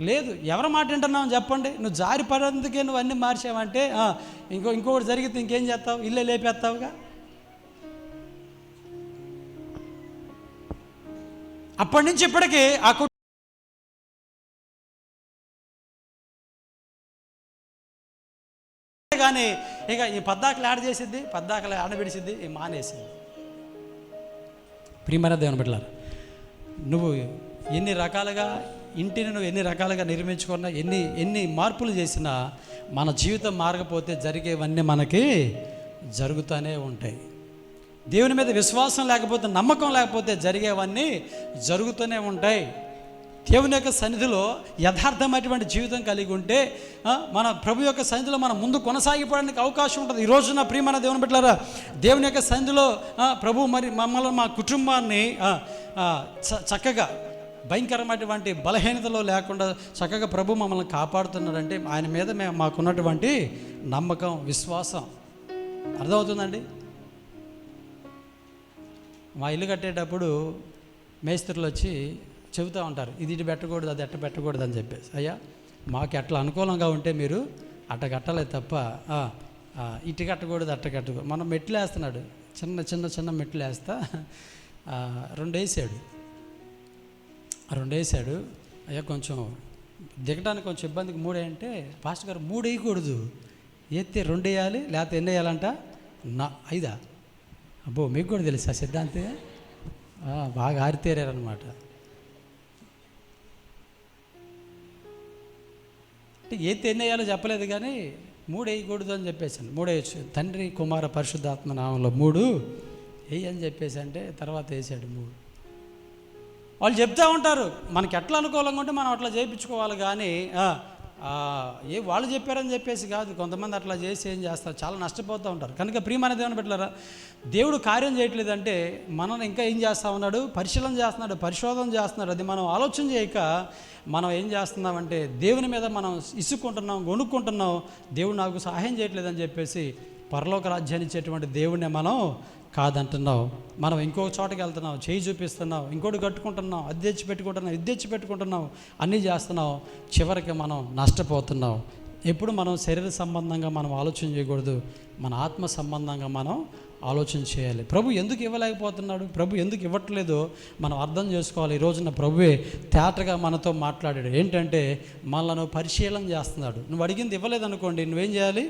లేదు. ఎవరి మాట వింటున్నావు చెప్పండి. నువ్వు జారి పడేందుకే నువ్వు అన్నీ మార్చావంటే ఇంకొకటి జరిగితే ఇంకేం చేస్తావు? ఇల్లే లేపేస్తావుగా. అప్పటి నుంచి ఇప్పటికీ ఆ కానీ ఇక ఈ పద్దాకలు యాడ్ చేసిద్ది, పద్దాకలు ఆడబిడిసిద్ది, మానేసింది. ప్రియమైన దేవుని బిడ్డలారా, నువ్వు ఎన్ని రకాలుగా ఇంటిని నువ్వు ఎన్ని రకాలుగా నిర్మించుకున్నా, ఎన్ని మార్పులు చేసినా మన జీవితం మారకపోతే జరిగేవన్నీ మనకి జరుగుతూనే ఉంటాయి. దేవుని మీద విశ్వాసం లేకపోతే, నమ్మకం లేకపోతే జరిగేవన్నీ జరుగుతూనే ఉంటాయి. దేవుని యొక్క సన్నిధిలో యథార్థమైనటువంటి జీవితం కలిగి ఉంటే మన ప్రభు యొక్క సన్నిధిలో మనం ముందు కొనసాగిపోవడానికి అవకాశం ఉంటుంది. ఈ రోజున ప్రియమైన దేవుని బిడ్డలారా, దేవుని యొక్క సన్నిధిలో ప్రభు మరి మమ్మల్ని, మా కుటుంబాన్ని చక్కగా భయంకరమైనటువంటి బలహీనతలో లేకుండా చక్కగా ప్రభు మమ్మల్ని కాపాడుతున్నాడంటే ఆయన మీద మాకున్నటువంటి నమ్మకం, విశ్వాసం. అర్థమవుతుందండి? మా ఇల్లు కట్టేటప్పుడు మేస్త్రులు వచ్చి చెబుతూ ఉంటారు, ఇది ఇటు పెట్టకూడదు, అది ఎట్ట పెట్టకూడదు అని చెప్పేసి. అయ్యా, మాకు ఎట్లా అనుకూలంగా ఉంటే మీరు అట్ట కట్టలేదు తప్ప ఇటు కట్టకూడదు, అట్ట కట్టకూడదు. మనం మెట్లు వేస్తున్నాడు, చిన్న మెట్లు వేస్తా 2 వేసాడు. అయ్యా కొంచెం దిగడానికి కొంచెం ఇబ్బందికి 3 అంటే, పాస్టర్ గారు 3 వేయకూడదు, ఎత్తే 2 వేయాలి, లేకపోతే ఎన్ని వేయాలంట 5. అబ్బో, మీకు కూడా తెలుసా సిద్ధాంతే? బాగా ఆరితేరారనమాట. అంటే ఎత్తి ఎన్ని వేయాలో చెప్పలేదు కానీ 3 వేయకూడదు అని చెప్పేసాను. 3 వేయచ్చు, తండ్రి కుమార పరిశుద్ధాత్మ నామంలో 3 వేయి అని చెప్పేసి అంటే తర్వాత వేసాడు 3. వాళ్ళు చెప్తూ ఉంటారు మనకి ఎట్లా అనుకూలంగా ఉంటే మనం అట్లా చేయించుకోవాలి కానీ వాళ్ళు చెప్పారని చెప్పేసి కాదు. కొంతమంది అట్లా చేసి ఏం చేస్తారు, చాలా నష్టపోతూ ఉంటారు. కనుక ప్రియమైన దేవుని బిడ్డలారా, దేవుడు కార్యం చేయట్లేదంటే మనం ఇంకా ఏం చేస్తూ ఉన్నాడు? పరిశీలన చేస్తున్నాడు, పరిశోధన చేస్తున్నాడు. అది మనం ఆలోచన చేయక మనం ఏం చేస్తున్నామంటే దేవుని మీద మనం ఇసుక్కుంటున్నాం, గొనుక్కుంటున్నాం. దేవుడు నాకు సహాయం చేయట్లేదని చెప్పేసి పరలోక రాజ్యాన్ని ఇచ్చేటువంటి దేవుడిని మనం కాదంటున్నావు. మనం ఇంకొక చోటకి వెళ్తున్నావు, చేయి చూపిస్తున్నావు, ఇంకోటి కట్టుకుంటున్నావు, అది తెచ్చి పెట్టుకుంటున్నావు, ఇది తెచ్చి పెట్టుకుంటున్నావు, అన్నీ చేస్తున్నావు. చివరికి మనం నష్టపోతున్నావు. ఎప్పుడు మనం శరీర సంబంధంగా మనం ఆలోచన చేయకూడదు, మన ఆత్మ సంబంధంగా మనం ఆలోచన చేయాలి. ప్రభు ఎందుకు ఇవ్వలేకపోతున్నాడు, ప్రభు ఎందుకు ఇవ్వట్లేదో మనం అర్థం చేసుకోవాలి. ఈ రోజున ప్రభువే తేటగా మనతో మాట్లాడాడు. ఏంటంటే మనల్ని పరిశీలన చేస్తున్నాడు. నువ్వు అడిగింది ఇవ్వలేదనుకోండి, నువ్వేం చేయాలి?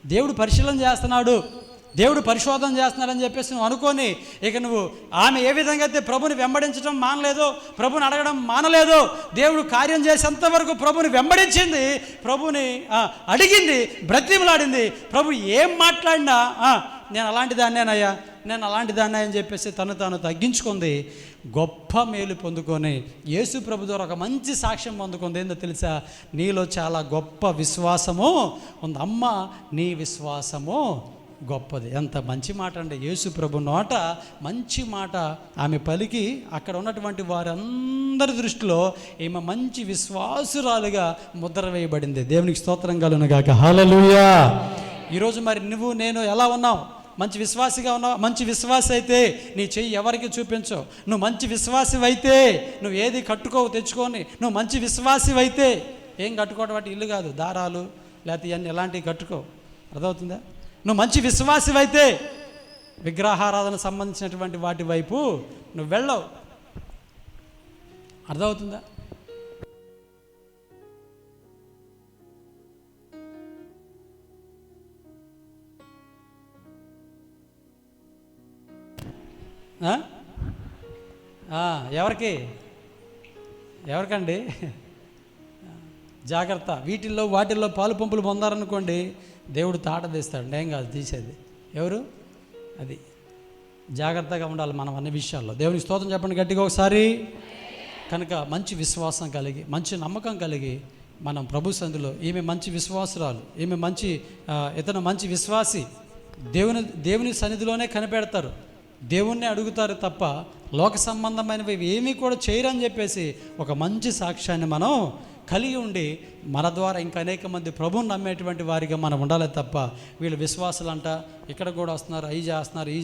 దేవుడు పరిశీలన చేస్తున్నాడు, దేవుడు పరిశోధన చేస్తున్నాడని చెప్పేసి నువ్వు అనుకొని ఇక నువ్వు ఆమె ఏ విధంగా అయితే ప్రభుని వెంబడించడం మానలేదో, ప్రభుని అడగడం మానలేదో, దేవుడు కార్యం చేసేంతవరకు ప్రభుని వెంబడించింది, ప్రభుని అడిగింది, బ్రతిమలాడింది. ప్రభు ఏం మాట్లాడినా నేను అలాంటి దాన్నేనయ్యా, నేను అలాంటి దాన్నే అని చెప్పేసి తాను తగ్గించుకుంది. గొప్ప మేలు పొందుకొని యేసు ప్రభు ద్వారా ఒక మంచి సాక్ష్యం పొందుకుంది. ఏందో తెలుసా? నీలో చాలా గొప్ప విశ్వాసము ఉంది. అమ్మ, నీ విశ్వాసము గొప్పది. ఎంత మంచి మాట అండి! యేసు ప్రభు నోట మంచి మాట ఆమె పలికి అక్కడ ఉన్నటువంటి వారందరి దృష్టిలో ఈమె మంచి విశ్వాసురాలుగా ముద్ర వేయబడింది. దేవునికి స్తోత్రం కలుగునుగాక. హల్లెలూయా. ఈరోజు మరి నువ్వు నేను ఎలా ఉన్నావు? మంచి విశ్వాసిగా ఉన్నావు? మంచి విశ్వాసి అయితే నీ చెయ్యి ఎవరికి చూపించవు. నువ్వు మంచి విశ్వాసి అయితే నువ్వు ఏది కట్టుకోవు తెచ్చుకొని. నువ్వు మంచి విశ్వాసి అయితే ఏం కట్టుకోవడం, వాటి ఇల్లు కాదు, దారాలు లేకపోతే ఇవన్నీ ఎలాంటివి కట్టుకో. అర్థమవుతుందా? నువ్వు మంచి విశ్వాసి అయితే విగ్రహారాధన సంబంధించినటువంటి వాటి వైపు నువ్వు వెళ్ళవు. అర్థమవుతుందా? ఎవరికండి? జాగ్రత్త. వాటిల్లో పాలు పంపులు పొందారనుకోండి, దేవుడు తాట తీస్తాడు. నేను కాదు తీసేది, ఎవరు? అది జాగ్రత్తగా ఉండాలి మనం అన్ని విషయాల్లో. దేవునికి స్తోత్రం చెప్పండి గట్టిగా ఒకసారి. కనుక మంచి విశ్వాసం కలిగి, మంచి నమ్మకం కలిగి మనం ప్రభు సన్నిధిలో, ఈమె మంచి విశ్వాసురాలు, ఈమె ఇతను మంచి విశ్వాసి, దేవుని సన్నిధిలోనే కనిపెడతారు, దేవుణ్ణి అడుగుతారు తప్ప లోక సంబంధమైనవి ఏమీ కూడా చేయరని చెప్పేసి ఒక మంచి సాక్ష్యాన్ని మనం కలిగి ఉండి మన ద్వారా ఇంకా అనేక మంది ప్రభువుని నమ్మేటువంటి వారిగా మనం ఉండాలి తప్ప వీళ్ళు విశ్వాసులంట ఇక్కడ కూడా వస్తున్నారు, ఈ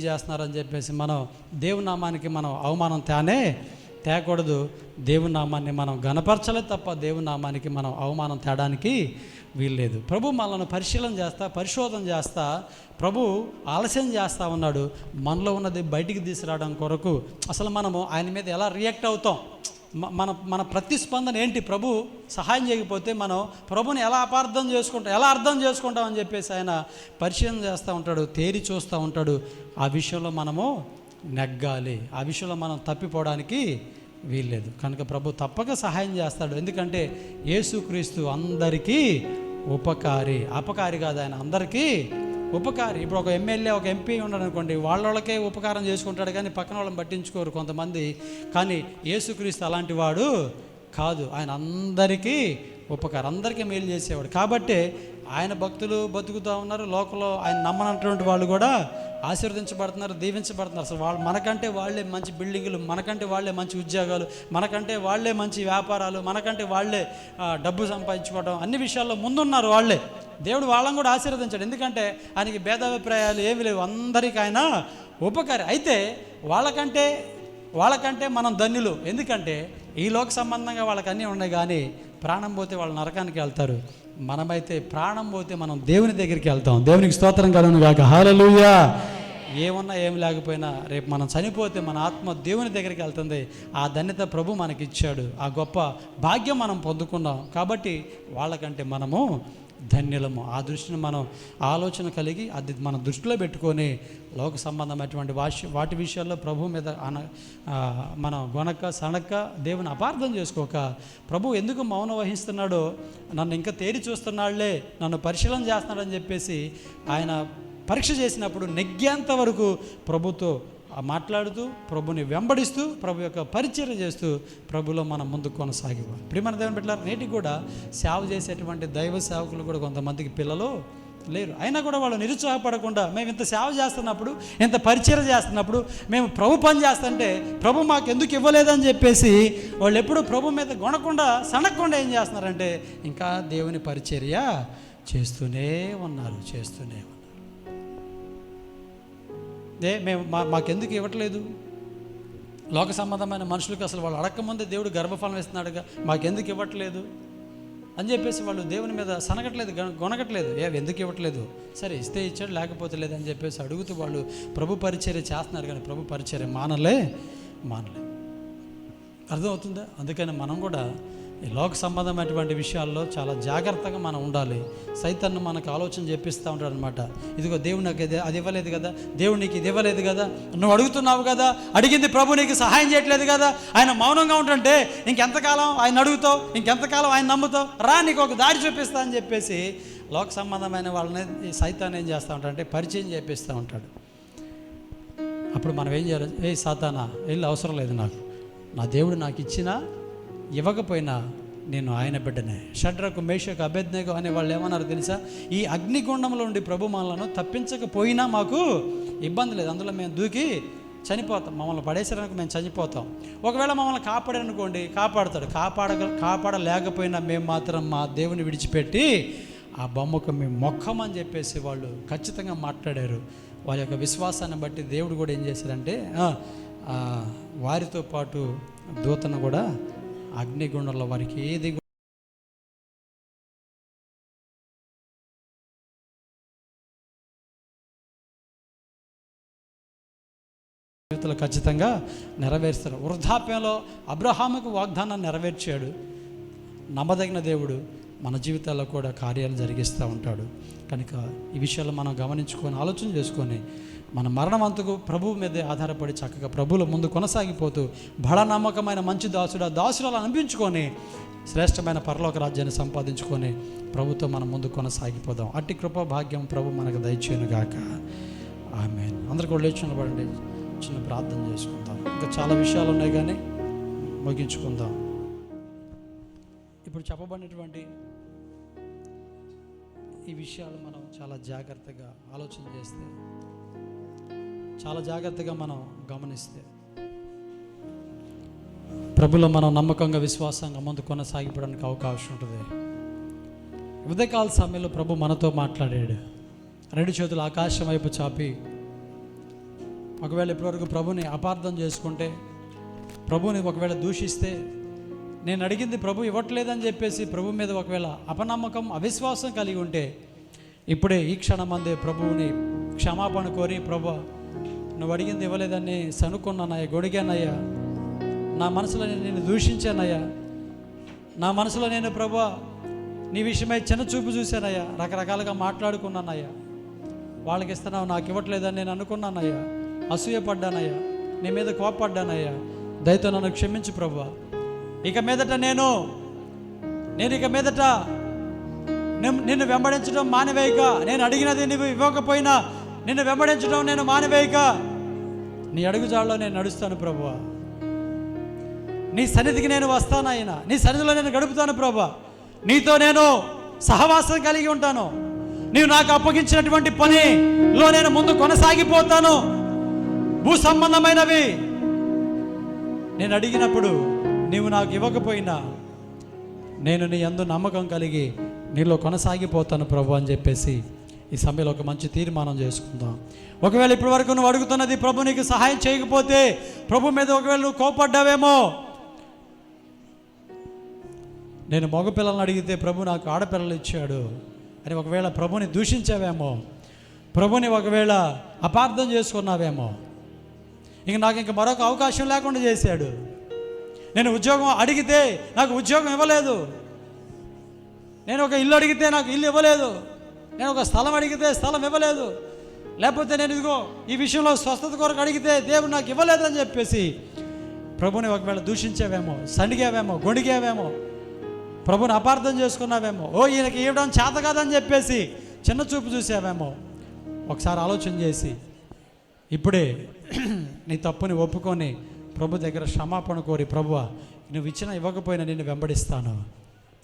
చేస్తున్నారు అని చెప్పేసి మనం దేవుని నామానికి మనం అవమానం తేకూడదు. దేవుని నామాన్ని మనం గణపరచలేదు తప్ప దేవుని నామానికి మనం అవమానం తేడానికి వీల్లేదు. ప్రభు మనల్ని పరిశోధన చేస్తా ప్రభు ఆలస్యం చేస్తూ ఉన్నాడు. మనలో ఉన్నది బయటికి తీసుకురావడం కొరకు అసలు మనము ఆయన మీద ఎలా రియాక్ట్ అవుతాం, మన ప్రతిస్పందన ఏంటి, ప్రభు సహాయం చేయకపోతే మనం ప్రభుని ఎలా అర్థం చేసుకుంటాం అని చెప్పేసి ఆయన పరిశీలన చేస్తూ ఉంటాడు, తేరి చూస్తూ ఉంటాడు. ఆ విషయంలో మనము నెగ్గాలి, ఆ విషయంలో మనం తప్పిపోవడానికి వీల్లేదు. కనుక ప్రభు తప్పక సహాయం చేస్తాడు. ఎందుకంటే యేసుక్రీస్తు అందరికీ ఉపకారి, అపకారి కాదు, ఆయన అందరికీ ఉపకారి. ఇప్పుడు ఒక ఎమ్మెల్యే ఒక ఎంపీ ఉన్నాడు అనుకోండి, వాళ్ళకే ఉపకారం చేసుకుంటాడు కానీ పక్కన వాళ్ళని పట్టించుకోరు కొంతమంది. కానీ యేసుక్రీస్తు అలాంటి వాడు కాదు, ఆయన అందరికీ ఉపకారం, అందరికీ మేలు చేసేవాడు. కాబట్టి ఆయన భక్తులు బతుకుతూ ఉన్నారు, లోకంలో ఆయన నమ్మనటువంటి వాళ్ళు కూడా ఆశీర్వదించబడుతున్నారు, దీవించబడుతున్నారు. అసలు మనకంటే వాళ్ళే మంచి బిల్డింగులు, మనకంటే వాళ్ళే మంచి ఉద్యోగాలు, మనకంటే వాళ్ళే మంచి వ్యాపారాలు, మనకంటే వాళ్ళే డబ్బు సంపాదించుకోవడం, అన్ని విషయాల్లో ముందున్నారు వాళ్ళే. దేవుడు వాళ్ళని కూడా ఆశీర్వదించాడు. ఎందుకంటే ఆయనకి భేదాభిప్రాయాలు ఏమి లేవు, అందరికీ ఆయన ఉపకారి. అయితే వాళ్ళకంటే మనం ధన్యులు. ఎందుకంటే ఈ లోక సంబంధంగా వాళ్ళకి అన్నీ ఉన్నాయి, కానీ ప్రాణం పోతే వాళ్ళు నరకానికి వెళ్తారు. మనమైతే ప్రాణం పోతే మనం దేవుని దగ్గరికి వెళ్తాం. దేవునికి స్తోత్రం కలుగును గాక. హల్లెలూయా. ఏమన్నా ఏమి లేకపోయినా రేపు మనం చనిపోతే మన ఆత్మ దేవుని దగ్గరికి వెళ్తుంది. ఆ ధన్యత ప్రభు మనకిచ్చాడు, ఆ గొప్ప భాగ్యం మనం పొందుకున్నాం. కాబట్టి వాళ్ళకంటే మనము ధన్యులము. ఆ దృష్టిని మనం ఆలోచన కలిగి అది మనం దృష్టిలో పెట్టుకొని లోక సంబంధమైనటువంటి వాటి విషయాల్లో ప్రభు మీద మనం సనక దేవుని అపార్థం చేసుకోక, ప్రభు ఎందుకు మౌనం వహిస్తున్నాడో, నన్ను ఇంకా తేరి చూస్తున్నాళ్లే, నన్ను పరిశీలన చేస్తున్నాడని చెప్పేసి ఆయన పరీక్ష చేసినప్పుడు నెగ్గేంత వరకు ప్రభుతో మాట్లాడుతూ, ప్రభుని వెంబడిస్తూ, ప్రభు యొక్క పరిచర్య చేస్తూ ప్రభులో మనం ముందుకు కొనసాగేవారు. ప్రియమైన దేవుని బిడ్డలారా, నేటికి కూడా సేవ చేసేటువంటి దైవ సేవకులు కూడా కొంతమందికి పిల్లలు లేరు. అయినా కూడా వాళ్ళు నిరుత్సాహపడకుండా, మేము ఇంత సేవ చేస్తున్నప్పుడు, ఇంత పరిచర్య చేస్తున్నప్పుడు, మేము ప్రభు పని చేస్తుంటే ప్రభు మాకు ఎందుకు ఇవ్వలేదని చెప్పేసి వాళ్ళు ఎప్పుడు ప్రభు మీద గొనకుండా సనక్కుండా ఏం చేస్తున్నారంటే ఇంకా దేవుని పరిచర్య చేస్తూనే ఉన్నారు. మేము మాకెందుకు ఇవ్వట్లేదు, లోక సంబంధమైన మనుషులకు అసలు వాళ్ళు అడగకముందే దేవుడు గర్భఫలం ఇస్తున్నాడుగా, మాకెందుకు ఇవ్వట్లేదు అని చెప్పేసి వాళ్ళు దేవుని మీద సనగట్లేదు, గొనగట్లేదు. ఎందుకు ఇవ్వట్లేదు, సరే ఇస్తే ఇచ్చాడు లేకపోతే లేదని చెప్పేసి అడుగుతూ వాళ్ళు ప్రభు పరిచర్య చేస్తున్నారు. కానీ ప్రభు పరిచర్య మానలే. అర్థమవుతుందా? అందుకని మనం కూడా ఈ లోక సంబంధమైనటువంటి విషయాల్లో చాలా జాగ్రత్తగా మనం ఉండాలి. సైతాన్ని మనకు ఆలోచన చెప్పిస్తూ ఉంటాడు అనమాట. ఇదిగో దేవుడు నాకు అది ఇవ్వలేదు కదా, దేవుడు నీకు ఇది ఇవ్వలేదు కదా, నువ్వు అడుగుతున్నావు కదా, అడిగింది ప్రభు నీకు సహాయం చేయట్లేదు కదా, ఆయన మౌనంగా ఉంటుంటే ఇంకెంతకాలం ఆయన అడుగుతావు, ఇంకెంతకాలం ఆయన నమ్ముతావు, రా నీకు ఒక దారి చూపిస్తా అని చెప్పేసి లోక సంబంధమైన వాళ్ళని సైతాన్ని ఏం చేస్తూ ఉంటాడంటే పరిచయం చేపిస్తూ ఉంటాడు. అప్పుడు మనం ఏం చేయాలి, సాతానా వెళ్ళి అవసరం లేదు, నాకు నా దేవుడు నాకు ఇచ్చినా ఇవ్వకపోయినా నేను ఆయన బిడ్డనే. షడ్రకు మేషకు అబేద్నెగో అనే వాళ్ళు ఏమన్నారు తెలుసా, ఈ అగ్నిగుండంలో ఉండి ప్రభు మనలను తప్పించకపోయినా మాకు ఇబ్బంది లేదు, అందులో మేము దూకి చనిపోతాం, మమ్మల్ని పడేసారనుకో మేము చనిపోతాం. ఒకవేళ మమ్మల్ని కాపాడారనుకోండి కాపాడుతాడు, కాపాడలేకపోయినా మేము మాత్రం మా దేవుని విడిచిపెట్టి ఆ బొమ్మకు మేము మొక్కమని చెప్పేసి వాళ్ళు ఖచ్చితంగా మాట్లాడారు. వారి యొక్క విశ్వాసాన్ని బట్టి దేవుడు కూడా ఏం చేశారంటే వారితో పాటు దూతను కూడా అగ్నిగుండంలో వారికి ఏది జీవితంలో ఖచ్చితంగా నెరవేరుస్తారు. వృద్ధాప్యంలో అబ్రహాముకు వాగ్దానాన్ని నెరవేర్చాడు. నమ్మదగిన దేవుడు మన జీవితాల్లో కూడా కార్యాలు జరిగిస్తూ ఉంటాడు. కనుక ఈ విషయాలు మనం గమనించుకొని ఆలోచన చేసుకొని మన మరణమంతకు ప్రభువు మీదే ఆధారపడి చక్కగా ప్రభువుల ముందు కొనసాగిపోతూ బల నమ్మకమైన మంచి దాసురాలు అనిపించుకొని శ్రేష్టమైన పరలోక రాజ్యాన్ని సంపాదించుకొని ప్రభుతో మనం ముందు కొనసాగిపోదాం. అట్టి కృపా భాగ్యం ప్రభు మనకు దయచేయునుగాక. ఆమేన్. అందరికీ కూడా లేచి నిలబడండి, చిన్న ప్రార్థన చేసుకుందాం. ఇంకా చాలా విషయాలు ఉన్నాయి కానీ ముగించుకుందాం. ఇప్పుడు చెప్పబడినటువంటి ఈ విషయాలు మనం చాలా జాగ్రత్తగా ఆలోచన చేస్తే, చాలా జాగ్రత్తగా మనం గమనిస్తే ప్రభులో మనం నమ్మకంగా విశ్వాసంగా ముందు కొనసాగిపోవడానికి అవకాశం ఉంటుంది. ఉదయకాల సమయంలో ప్రభు మనతో మాట్లాడాడు. రెండు చేతులు ఆకాశం వైపు చాపి, ఒకవేళ ఇప్పటివరకు ప్రభుని అపార్థం చేసుకుంటే ప్రభువుని ఒకవేళ దూషిస్తే, నేను అడిగింది ప్రభు ఇవ్వట్లేదని చెప్పేసి ప్రభు మీద ఒకవేళ అపనమ్మకం, అవిశ్వాసం కలిగి ఉంటే, ఇప్పుడే ఈ క్షణమందే ప్రభువుని క్షమాపణ కోరి, ప్రభు నువ్వు అడిగింది ఇవ్వలేదని సనుకున్నానయ్యా, గొడిగానయ్యా, నా మనసులో నేను దూషించానయ్యా, నా మనసులో నేను ప్రభు నీ విషయమై చిన్న చూపు చూశానయ్యా, రకరకాలుగా మాట్లాడుకున్నానయ్యా, వాళ్ళకి ఇస్తున్నావు నాకు ఇవ్వట్లేదని నేను అనుకున్నానయ్యా, అసూయపడ్డానయ్యా, నీ మీద కోపపడ్డానయ్యా, దయతో నన్ను క్షమించు ప్రభువా. ఇక మీదట నేను ఇక మీదట నిన్ను వెంబడించడం మానివేయక, నేను అడిగినది నువ్వు ఇవ్వకపోయినా నిన్ను వెంబడించడం నేను మానివేయక నీ అడుగుజాడలో నేను నడుస్తాను ప్రభువా. నీ సన్నిధికి నేను వస్తాను ఆయన, నీ సన్నిధిలో నేను గడుపుతాను ప్రభువా. నీతో నేను సహవాసం కలిగి ఉంటాను. నీవు నాకు అప్పగించినటువంటి పనిలో నేను ముందు కొనసాగిపోతాను. భూ సంబంధమైనవి నేను అడిగినప్పుడు నీవు నాకు ఇవ్వకపోయినా నేను నీ యందు నమ్మకం కలిగి నీలో కొనసాగిపోతాను ప్రభు అని చెప్పేసి ఈ సమయంలో ఒక మంచి తీర్మానం చేసుకుందాం. ఒకవేళ ఇప్పటి వరకు నువ్వు అడుగుతున్నది ప్రభు నీకు సహాయం చేయకపోతే, ప్రభు మీద ఒకవేళ నువ్వు కోపడ్డావేమో, నేను మగపిల్లలను అడిగితే ప్రభు నాకు ఆడపిల్లలు ఇచ్చాడు అని ఒకవేళ ప్రభుని దూషించావేమో, ప్రభుని ఒకవేళ అపార్థం చేసుకున్నావేమో, నాకు ఇంక మరొక అవకాశం లేకుండా చేశాడు, నేను ఉద్యోగం అడిగితే నాకు ఉద్యోగం ఇవ్వలేదు, నేను ఒక ఇల్లు అడిగితే నాకు ఇల్లు ఇవ్వలేదు, నేను ఒక స్థలం అడిగితే స్థలం ఇవ్వలేదు, లేకపోతే నేను ఇదిగో ఈ విషయంలో స్వస్థత కొరకు అడిగితే దేవుడు నాకు ఇవ్వలేదు అని చెప్పేసి ప్రభుని ఒకవేళ దూషించావేమో, సణిగావేమో, గొణిగావేమో, ప్రభుని అపార్థం చేసుకున్నావేమో, ఈయనకి ఇవ్వడం చేత కాదని చెప్పేసి చిన్న చూపు చూసావేమో, ఒకసారి ఆలోచన చేసి ఇప్పుడే నీ తప్పుని ఒప్పుకొని ప్రభు దగ్గర క్షమాపణ కోరి, ప్రభువా నువ్వు ఇచ్చినా ఇవ్వకపోయినా నిన్ను వెంబడిస్తాను,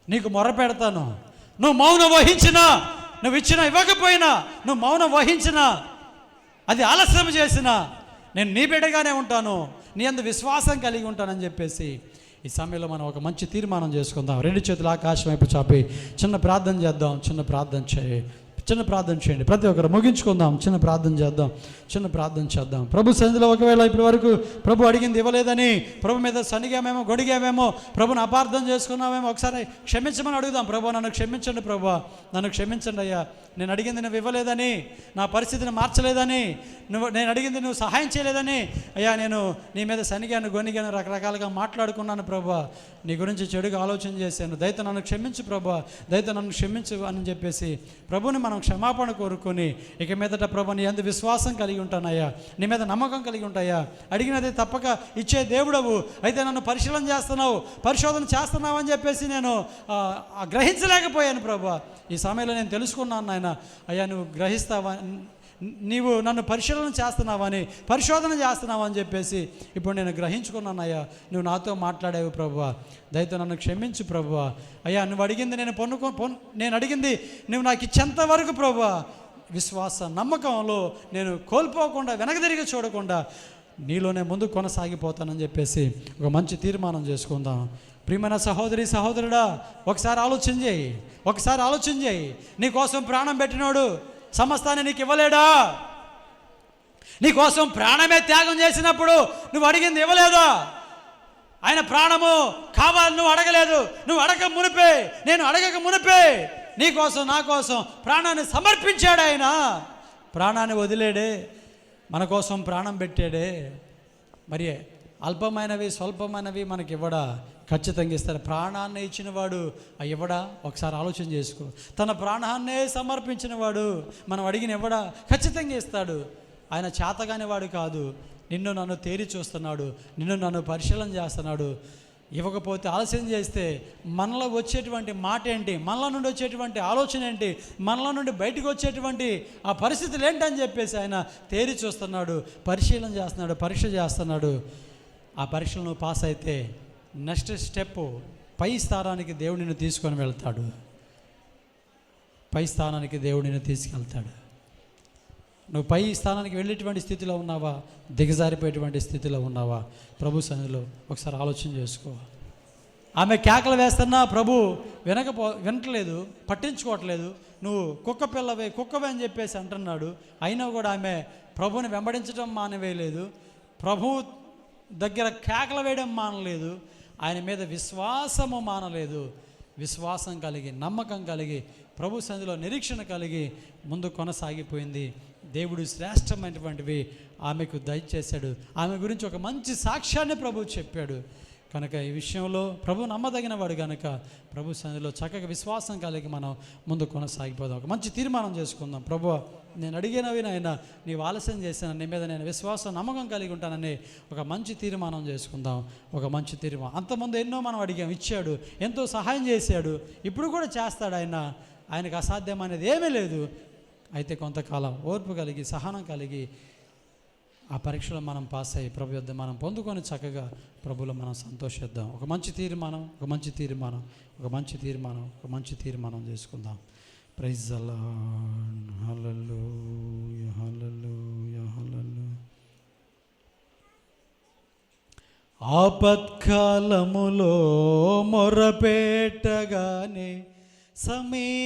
నీకు మొర పెడతాను, నువ్వు మౌనం వహించినా, నువ్వు ఇచ్చినా ఇవ్వకపోయినా, నువ్వు మౌనం వహించినా, అది ఆలస్యం చేసినా నేను నీ బిడ్డగానే ఉంటాను, నీ అందు విశ్వాసం కలిగి ఉంటానని చెప్పేసి ఈ సమయంలో మనం ఒక మంచి తీర్మానం చేసుకుందాం. రెండు చేతులు ఆకాశం వైపు చాపి చిన్న ప్రార్థన చేద్దాం. చిన్న ప్రార్థన చేయండి. ప్రతి ఒక్కరు ముగించుకుందాం. చిన్న ప్రార్థన చేద్దాం. ప్రభు సన్నిధిలో ఒకవేళ ఇప్పటి వరకు ప్రభు అడిగింది ఇవ్వలేదని ప్రభు మీద సనిగామేమో, గొడిగామేమో, ప్రభుని అపార్థం చేసుకున్నామేమో, ఒకసారి క్షమించమని అడుగుదాం. ప్రభు నన్ను క్షమించండి, ప్రభు నన్ను క్షమించండి అయ్యా, నేను అడిగింది నువ్వు ఇవ్వలేదని, నా పరిస్థితిని మార్చలేదని, నేను అడిగింది నువ్వు సహాయం చేయలేదని అయ్యా, నేను నీ మీద సనిగాను, గొనిగాను, రకరకాలుగా మాట్లాడుకున్నాను ప్రభు, నీ గురించి చెడుగా ఆలోచన చేశాను, దయతో నన్ను క్షమించు ప్రభు, దయతో నన్ను క్షమించు అని చెప్పేసి ప్రభుని మనం క్షమాపణ కోరుకొని ఇక మీదట ప్రభు నీ యందు విశ్వాసం కలిగి ఉంటానయ్యా, నీ మీద నమ్మకం కలిగి ఉంటాయా, అడిగినది తప్పక ఇచ్చే దేవుడవు, అయితే నన్ను పరిశోధన చేస్తున్నావు అని చెప్పేసి నేను గ్రహించలేకపోయాను ప్రభు. ఈ సమయంలో నేను తెలుసుకున్నాను నాయన, అయ్యా నువ్వు గ్రహిస్తావా, నీవు నన్ను పరిశోధన చేస్తున్నావు అని చెప్పేసి ఇప్పుడు నేను గ్రహించుకున్నాను అయ్యా, నువ్వు నాతో మాట్లాడావు ప్రభువా, దయతో నన్ను క్షమించు ప్రభువా. అయ్యా నువ్వు అడిగింది నేను అడిగింది నువ్వు నాకు ఇచ్చేంత వరకు ప్రభువా, విశ్వాస నమ్మకంలో నేను కోల్పోకుండా, వెనకదిరిగి చూడకుండా నీలోనే ముందు కొనసాగిపోతానని చెప్పేసి ఒక మంచి తీర్మానం చేసుకుందాం. ప్రియమైన సహోదరుడా, ఒకసారి ఆలోచన చేయి. నీ కోసం ప్రాణం పెట్టినోడు సమస్తాన్ని నీకు ఇవ్వలేడా? నీ కోసం ప్రాణమే త్యాగం చేసినప్పుడు నువ్వు అడిగింది ఇవ్వలేదా? ఆయన ప్రాణము కావాలని నువ్వు అడగలేదు, నువ్వు నేను అడగక మునిపే నీ కోసం, నా కోసం ప్రాణాన్ని సమర్పించాడు. ఆయన ప్రాణాన్ని వదిలేడే, మన కోసం ప్రాణం పెట్టాడే. మరి అల్పమైనవి స్వల్పమైనవి మనకి ఇవ్వడా? ఖచ్చితంగా ఇస్తారు. ప్రాణాన్ని ఇచ్చినవాడు ఇవ్వడా? ఒకసారి ఆలోచన చేసుకో. తన ప్రాణాన్నే సమర్పించిన వాడు మనం అడిగిన ఇవ్వడా? ఖచ్చితంగా ఇస్తాడు. ఆయన చేతగాని వాడు కాదు. నిన్ను నన్ను తేరి చూస్తున్నాడు, నిన్ను నన్ను పరిశీలన చేస్తున్నాడు. ఇవ్వకపోతే ఆలస్యం చేస్తే మనలో వచ్చేటువంటి మాట ఏంటి, మనలో నుండి వచ్చేటువంటి ఆలోచన ఏంటి, మనలో నుండి బయటకు వచ్చేటువంటి ఆ పరిస్థితులు ఏంటని చెప్పేసి ఆయన తేరి చూస్తున్నాడు, పరిశీలన చేస్తున్నాడు, పరీక్ష చేస్తున్నాడు. ఆ పరీక్షలు నువ్వు పాస్ అయితే నెక్స్ట్ స్టెప్ పై స్థానానికి దేవుడు నిన్ను తీసుకొని వెళ్తాడు. నువ్వు పై స్థానానికి వెళ్ళేటువంటి స్థితిలో ఉన్నావా, దిగజారిపోయేటువంటి స్థితిలో ఉన్నావా? ప్రభు సన్నిధిలో ఒకసారి ఆలోచన చేసుకో. ఆమె కేకలు వేస్తున్నా ప్రభు వినట్లేదు, పట్టించుకోవట్లేదు. నువ్వు కుక్కవే అని చెప్పేసి అంటున్నాడు. అయినా కూడా ఆమె ప్రభుని వెంబడించడం మానవేయలేదు. ప్రభు దగ్గర కేకలు వేయడం మానలేదు, ఆయన మీద విశ్వాసము మానలేదు. విశ్వాసం కలిగి, నమ్మకం కలిగి, ప్రభు సన్నిధిలో నిరీక్షణ కలిగి ముందు కొనసాగిపోయింది. దేవుడు శ్రేష్టమైనటువంటివి ఆమెకు దయచేశాడు. ఆమె గురించి ఒక మంచి సాక్ష్యాన్ని ప్రభు చెప్పాడు. కనుక ఈ విషయంలో ప్రభు నమ్మదగిన వాడు కనుక ప్రభు సన్నిధిలో చక్కగా విశ్వాసం కలిగి మనం ముందు కొనసాగిపోదాం. ఒక మంచి తీర్మానం చేసుకుందాం. ప్రభు, నేను అడిగినవి నాయన నీవు ఆలస్యం చేశాను, నీ మీద నేను విశ్వాసం నమ్మకం కలిగి ఉంటానని ఒక మంచి తీర్మానం చేసుకుందాం. ఒక మంచి తీర్మానం. అంతకుముందు ఎన్నో మనం అడిగాం, ఇచ్చాడు, ఎంతో సహాయం చేశాడు, ఇప్పుడు కూడా చేస్తాడు. ఆయనకు అసాధ్యం అనేది ఏమీ లేదు. అయితే కొంతకాలం ఓర్పు కలిగి, సహనం కలిగి ఆ పరీక్షలో మనం పాస్ అయ్యి ప్రభు యొద్ద మనం పొందుకొని చక్కగా ప్రభులో మనం సంతోషిద్దాం. ఒక మంచి తీర్మానం చేసుకుందాం. Praise the lord. Hallelujah, hallelujah, hallelujah. ఆపత్కాలములో మొరపెట్టగానే సమీపమైతివే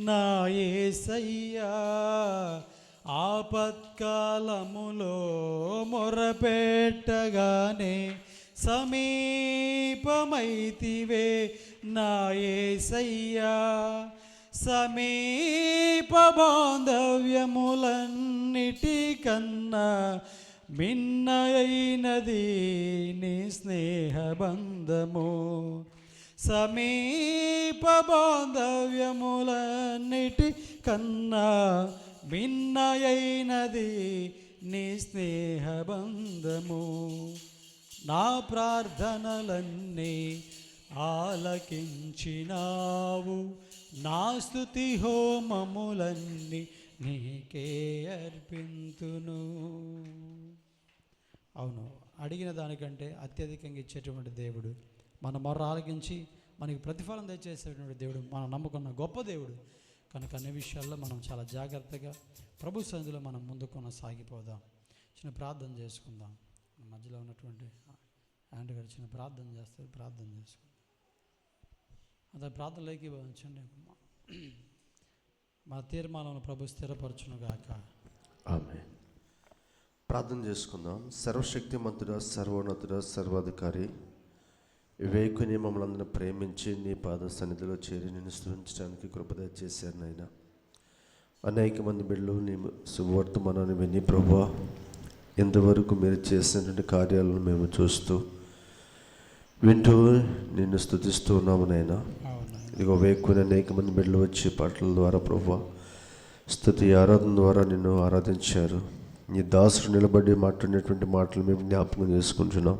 నా యేసయ్యా. ఆపత్కాలములో మొరపెట్టగానే సమీపమైతివే నా యేసయ్యా. సమీప బాంధవ్యములన్నిటికన్నా మిన్నయైనది నీ స్నేహబంధము. సమీప బాంధవ్యములన్నిటికన్నా మిన్నయైనది నీ స్నేహబంధము. నా ప్రార్థనలన్నీ ఆలకించినావు, నా స్తుతి హోమములన్నీ నీకే అర్పింతును. అవును, అడిగిన దానికంటే అత్యధికంగా ఇచ్చేటువంటి దేవుడు, మన మొర్ర ఆలకించి మనకి ప్రతిఫలం తెచ్చేసేటువంటి దేవుడు, మనం నమ్ముకున్న గొప్ప దేవుడు. కనుక అన్ని విషయాల్లో మనం చాలా జాగ్రత్తగా ప్రభు సన్నిధిలో మనం ముందు కొనసాగిపోదాం. చిన్న ప్రార్థన చేసుకుందాం. మధ్యలో ఉన్నటువంటి యాండ్ గారు చిన్న ప్రార్థన చేస్తారు, ప్రార్థన చేసుకుందాం. అదే ప్రార్థనలోకి వంచండి. మా తీర్మానం ప్రభు స్థిరపరచునుగాక. ఆమేన్. ప్రార్థన చేసుకుందాం. సర్వశక్తిమంతుడా, సర్వోన్నతుడా, సర్వాధికారి, వివేకుని మమ్మల్ని అందరినీ ప్రేమించి నీ పాద సన్నిధిలో చేరి నిన్ను స్తుతించడానికి కృప దయచేశారు నాయన. అనేక మంది బిడ్డలు నీ శుభవర్తమానాన్ని విని ప్రభువా, ఇంతవరకు మీరు చేసినటువంటి కార్యాలను మేము చూస్తూ వింటూ నిన్ను స్తుతిస్తూ ఉన్నాము నాయన. ఇదిగో వేకుని అనేక మంది బిడ్డలు వచ్చి పాటల ద్వారా ప్రభువా, స్తుతి ఆరాధన ద్వారా నిన్ను ఆరాధించారు. నీ దాసుడు నిలబడి మాట్లాడినటువంటి మాటలు మేము జ్ఞాపకం చేసుకుంటున్నాం.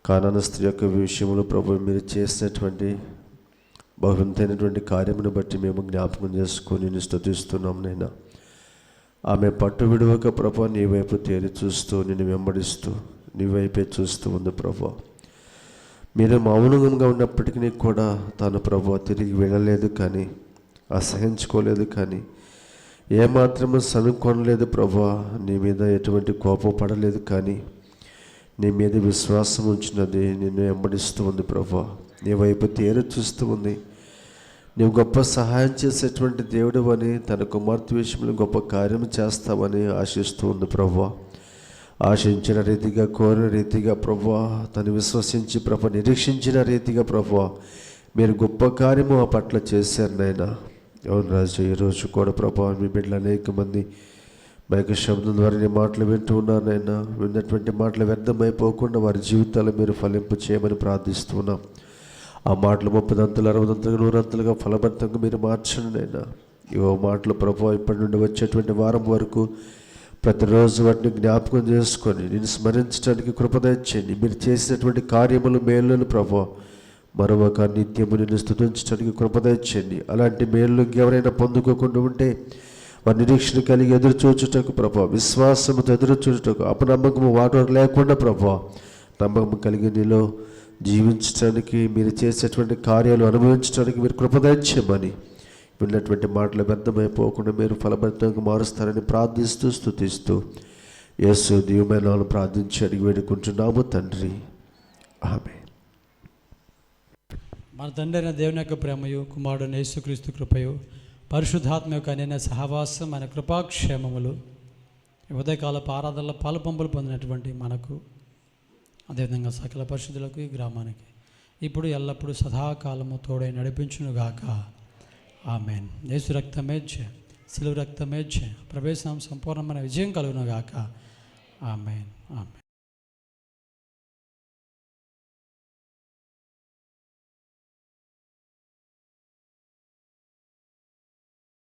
కానాన స్త్రీ యొక్క విషయంలో ప్రభు మీరు చేసినటువంటి బహుంతైనటువంటి కార్యమును బట్టి మేము జ్ఞాపకం చేసుకొని నిన్ను స్తుతిస్తున్నాం నైనా. ఆమె పట్టు విడువక ప్రభు నీ వైపు తేరి చూస్తూ నిన్ను వెంబడిస్తూ నీ వైపే చూస్తూ ఉంది ప్రభు. మీరు మౌనంగా ఉన్నప్పటికీ కూడా తాను ప్రభు తిరిగి వెళ్ళలేదు, కానీ అసహించుకోలేదు, కానీ ఏమాత్రము సనుక్కొనలేదు ప్రభు. నీ మీద ఎటువంటి కోపం పడలేదు, కానీ నీ మీద విశ్వాసం ఉంచినది నిన్ను వెంబడిస్తూ ఉంది ప్రభు. నీ వైపు తేరు చూస్తూ ఉంది. నీవు గొప్ప సహాయం చేసేటువంటి దేవుడు అని, తన కుమార్తె విషయంలో గొప్ప కార్యం చేస్తావని ఆశిస్తూ ఉంది ప్రభు. ఆశించిన రీతిగా, కోరిన రీతిగా ప్రభు, తను విశ్వసించి ప్రభు, నిరీక్షించిన రీతిగా ప్రభు మీరు గొప్ప కార్యము ఆ పట్ల చేశారు నాయనా. అవును రాజు, ఈరోజు కూడా ప్రభు మీ బిడ్డలు అనేక మంది మైక శబ్దం ద్వారా నీ మాటలు వింటూ ఉన్నానైనా. విన్నటువంటి మాటలు వ్యర్థమైపోకుండా వారి జీవితాలు మీరు ఫలింపు చేయమని ప్రార్థిస్తున్నాం. ఆ మాటలు 30 అంతలు 60 అంతలుగా 100 అంతలుగా ఫలభరితంగా మీరు మార్చండి నైనా. ఇవో మాటలు ప్రభు ఇప్పటి నుండి వచ్చేటువంటి వారం వరకు ప్రతిరోజు వాటిని జ్ఞాపకం చేసుకొని నేను స్మరించడానికి కృప దయచేయండి. మీరు చేసినటువంటి కార్యములు మేలులను ప్రభు మరొక నిత్యము నిన్ను స్తుతించడానికి కృప దయచేయండి. అలాంటి మేలు ఎవరైనా పొందుకోకుండా ఉంటే వారి నిరీక్షణ కలిగి ఎదురు చూచుటకు ప్రభా, విశ్వాసముతో ఎదురు చూచుటకు, అపనమ్మకము వాటర్ లేకుండా ప్రభా నమ్మకం కలిగి నీలో జీవించడానికి, మీరు చేసేటువంటి కార్యాలు అనుభవించడానికి మీరు కృప దయచేయమని, విన్నటువంటి మాటలు వ్యర్థమైపోకుండా మీరు ఫలభరితంగా మారుస్తారని ప్రార్థిస్తూ స్తుతిస్తూ యేసు దివ్యమైన నామములో ప్రార్థించి అడిగి వేడుకుంటున్నాము తండ్రి, ఆమేన్. మన తండ్రి అయిన దేవుని యొక్క ప్రేమయు, కుమారుడైన యేసుక్రీస్తు కృపయు, పరిశుద్ధాత్మ యొక్క అన్యోన్య సహవాసం, మన కృపాక్షేమములు ఈ ఉదయకాలపు ఆరాధనలో పాలు పంపులు పొందినటువంటి మనకు, అదేవిధంగా సకల పరిశుద్ధులకు, ఈ గ్రామానికి ఇప్పుడు ఎల్లప్పుడూ సదాకాలము తోడై నడిపించునుగాక. ఆమేన్. యేసు రక్తమే జయం, సిలువ రక్తమే జయం. ప్రవేశం సంపూర్ణమైన విజయం కలుగునుగాక. ఆమేన్. ఆమేన్.